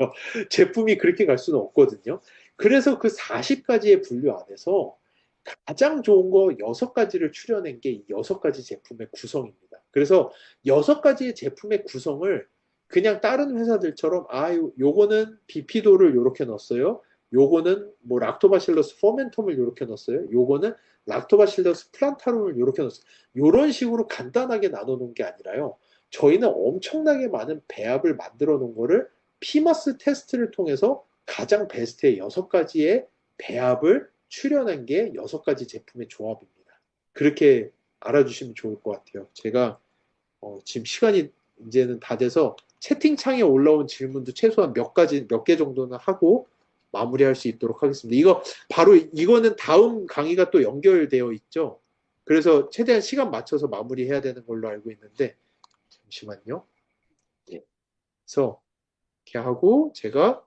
제품이 그렇게 갈 수는 없거든요. 그래서 그 40가지의 분류 안에서 가장 좋은 거 6가지를 추려낸 게 이 6가지 제품의 구성입니다. 그래서 6가지의 제품의 구성을 그냥 다른 회사들처럼 요거는 비피도를 이렇게 넣었어요. 요거는 뭐 락토바실러스 포멘텀을 이렇게 넣었어요. 요거는 락토바실러스 플란타름을 이렇게 넣었어요. 이런 식으로 간단하게 나눠 놓은 게 아니라요. 저희는 엄청나게 많은 배합을 만들어 놓은 거를 피마스 테스트를 통해서 가장 베스트의 6가지의 배합을 추려낸 게 6가지 제품의 조합입니다. 그렇게 알아주시면 좋을 것 같아요. 제가 지금 시간이 이제는 다 돼서 채팅창에 올라온 질문도 최소한 몇 개 정도는 하고 마무리할 수 있도록 하겠습니다. 이거는 다음 강의가 또 연결되어 있죠. 그래서 최대한 시간 맞춰서 마무리해야 되는 걸로 알고 있는데, 잠시만요. 예. 그래서 이렇게 하고 제가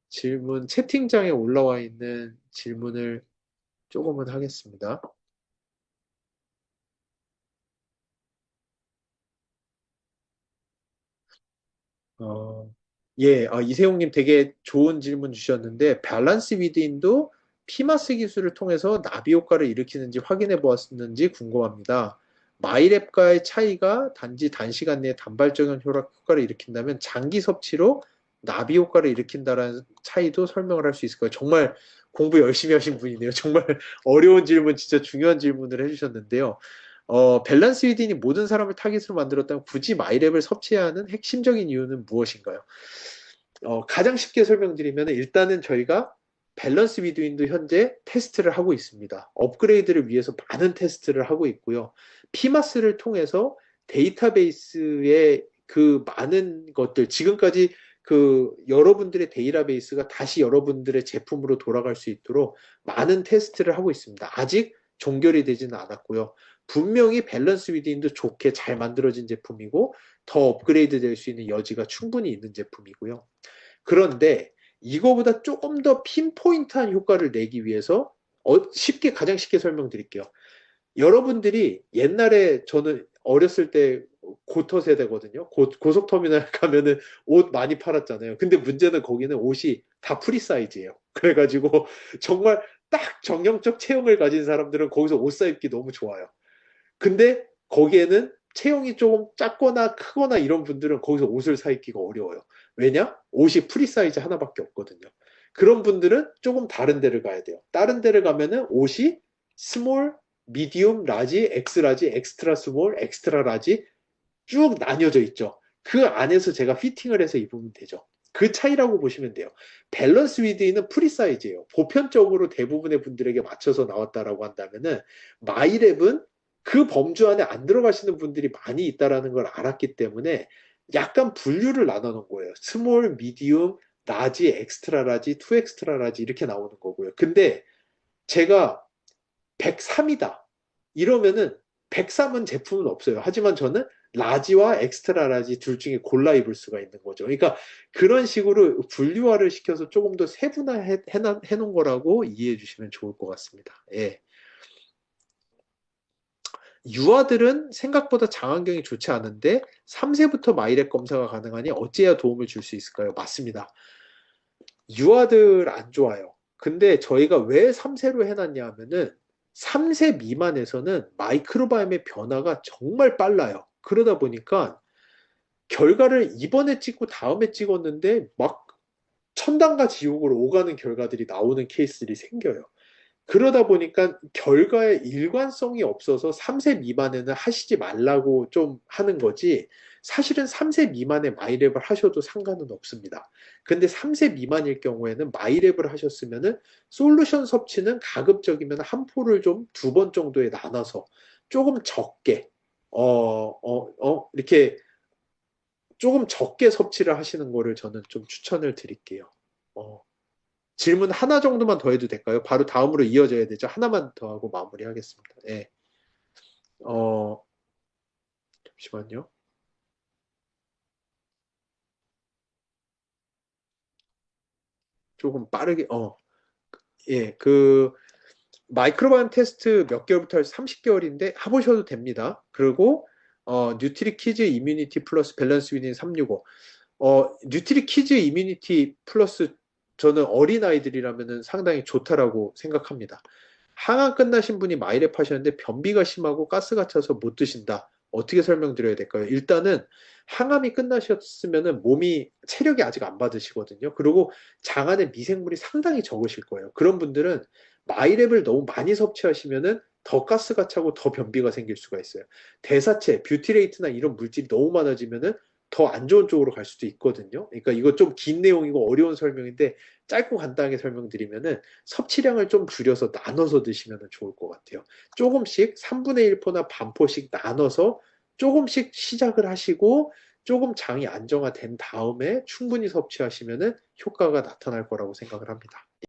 채팅창에 올라와 있는 질문을 조금은 하겠습니다. 어, 예, 이세용님 되게 좋은 질문 주셨는데, 밸런스 위드인도 피마스 기술을 통해서 나비 효과를 일으키는지 확인해 보았는지 궁금합니다. 마이랩과의 차이가 단지 단시간 내에 단발적인 효과를 일으킨다면 장기 섭취로 나비 효과를 일으킨다는 차이도 설명을 할 수 있을까요? 정말 공부 열심히 하신 분이네요. 정말 어려운 질문, 진짜 중요한 질문을 해주셨는데요. 밸런스 위딘이 모든 사람을 타깃으로 만들었다면 굳이 마이랩을 섭취해야 하는 핵심적인 이유는 무엇인가요? 가장 쉽게 설명드리면 일단은 저희가 밸런스 위드윈도 현재 테스트를 하고 있습니다. 업그레이드를 위해서 많은 테스트를 하고 있고요. 피마스를 통해서 데이터베이스의 그 많은 것들, 지금까지 그 여러분들의 데이터베이스가 다시 여러분들의 제품으로 돌아갈 수 있도록 많은 테스트를 하고 있습니다. 아직 종결이 되지는 않았고요. 분명히 밸런스 위드인도 좋게 잘 만들어진 제품이고 더 업그레이드 될 수 있는 여지가 충분히 있는 제품이고요. 그런데 이거보다 조금 더 핀포인트한 효과를 내기 위해서 가장 쉽게 설명드릴게요. 여러분들이 옛날에 저는 어렸을 때 고터 세대거든요. 고속터미널 가면은 옷 많이 팔았잖아요. 근데 문제는 거기는 옷이 다 프리 사이즈예요. 그래가지고 정말 딱 정형적 체형을 가진 사람들은 거기서 옷 사입기 너무 좋아요. 근데 거기에는 체형이 조금 작거나 크거나 이런 분들은 거기서 옷을 사 입기가 어려워요. 왜냐? 옷이 프리 사이즈 하나밖에 없거든요. 그런 분들은 조금 다른 데를 가야 돼요. 다른 데를 가면은 옷이 스몰, 미디움, 라지, 엑스라지, 엑스트라 스몰, 엑스트라 라지 쭉 나뉘어져 있죠. 그 안에서 제가 피팅을 해서 입으면 되죠. 그 차이라고 보시면 돼요. 밸런스 위드인은 프리 사이즈예요. 보편적으로 대부분의 분들에게 맞춰서 나왔다라고 한다면은 마이랩은 그 범주 안에 안 들어가시는 분들이 많이 있다라는 걸 알았기 때문에 약간 분류를 나눠 놓은 거예요. 스몰, 미디움, 라지, 엑스트라 라지, 투 엑스트라 라지 이렇게 나오는 거고요. 근데 제가 103이다. 이러면은 103은 제품은 없어요. 하지만 저는 라지와 엑스트라 라지 둘 중에 골라 입을 수가 있는 거죠. 그러니까 그런 식으로 분류화를 시켜서 조금 더 세분화해 놓은 거라고 이해해 주시면 좋을 것 같습니다. 예. 유아들은 생각보다 장안경이 좋지 않은데 3세부터 마이랩 검사가 가능하니 어찌해야 도움을 줄 수 있을까요? 맞습니다. 유아들 안 좋아요. 근데 저희가 왜 3세로 해놨냐 하면은 3세 미만에서는 마이크로바이옴의 변화가 정말 빨라요. 그러다 보니까 결과를 이번에 찍고 다음에 찍었는데 막 천당과 지옥으로 오가는 결과들이 나오는 케이스들이 생겨요. 그러다 보니까 결과에 일관성이 없어서 3세 미만에는 하시지 말라고 좀 하는 거지, 사실은 3세 미만에 마이랩을 하셔도 상관은 없습니다. 근데 3세 미만일 경우에는 마이랩을 하셨으면은 솔루션 섭취는 가급적이면 한 포를 좀 두 번 정도에 나눠서 조금 적게, 이렇게 조금 적게 섭취를 하시는 거를 저는 좀 추천을 드릴게요. 어, 질문 하나 정도만 더 해도 될까요? 바로 다음으로 이어져야 되죠. 하나만 더 하고 마무리하겠습니다. 예. 어, 잠시만요. 조금 빠르게, 예, 마이크로바이옴 테스트 몇 개월부터 30개월인데 해보셔도 됩니다. 그리고, 뉴트리 키즈 이뮤니티 플러스 밸런스 위닌 365. 뉴트리 키즈 이뮤니티 플러스 저는 어린아이들이라면 상당히 좋다라고 생각합니다. 항암 끝나신 분이 마이랩 하셨는데 변비가 심하고 가스가 차서 못 드신다. 어떻게 설명드려야 될까요? 일단은 항암이 끝나셨으면 몸이 체력이 아직 안 받으시거든요. 그리고 장 안에 미생물이 상당히 적으실 거예요. 그런 분들은 마이랩을 너무 많이 섭취하시면은 더 가스가 차고 더 변비가 생길 수가 있어요. 대사체, 뷰티레이트나 이런 물질이 너무 많아지면은 더 안 좋은 쪽으로 갈 수도 있거든요. 그러니까 이거 좀 긴 내용이고 어려운 설명인데 짧고 간단하게 설명드리면은 섭취량을 좀 줄여서 나눠서 드시면 좋을 것 같아요. 조금씩 3분의 1포나 반포씩 나눠서 조금씩 시작을 하시고 조금 장이 안정화된 다음에 충분히 섭취하시면 효과가 나타날 거라고 생각을 합니다.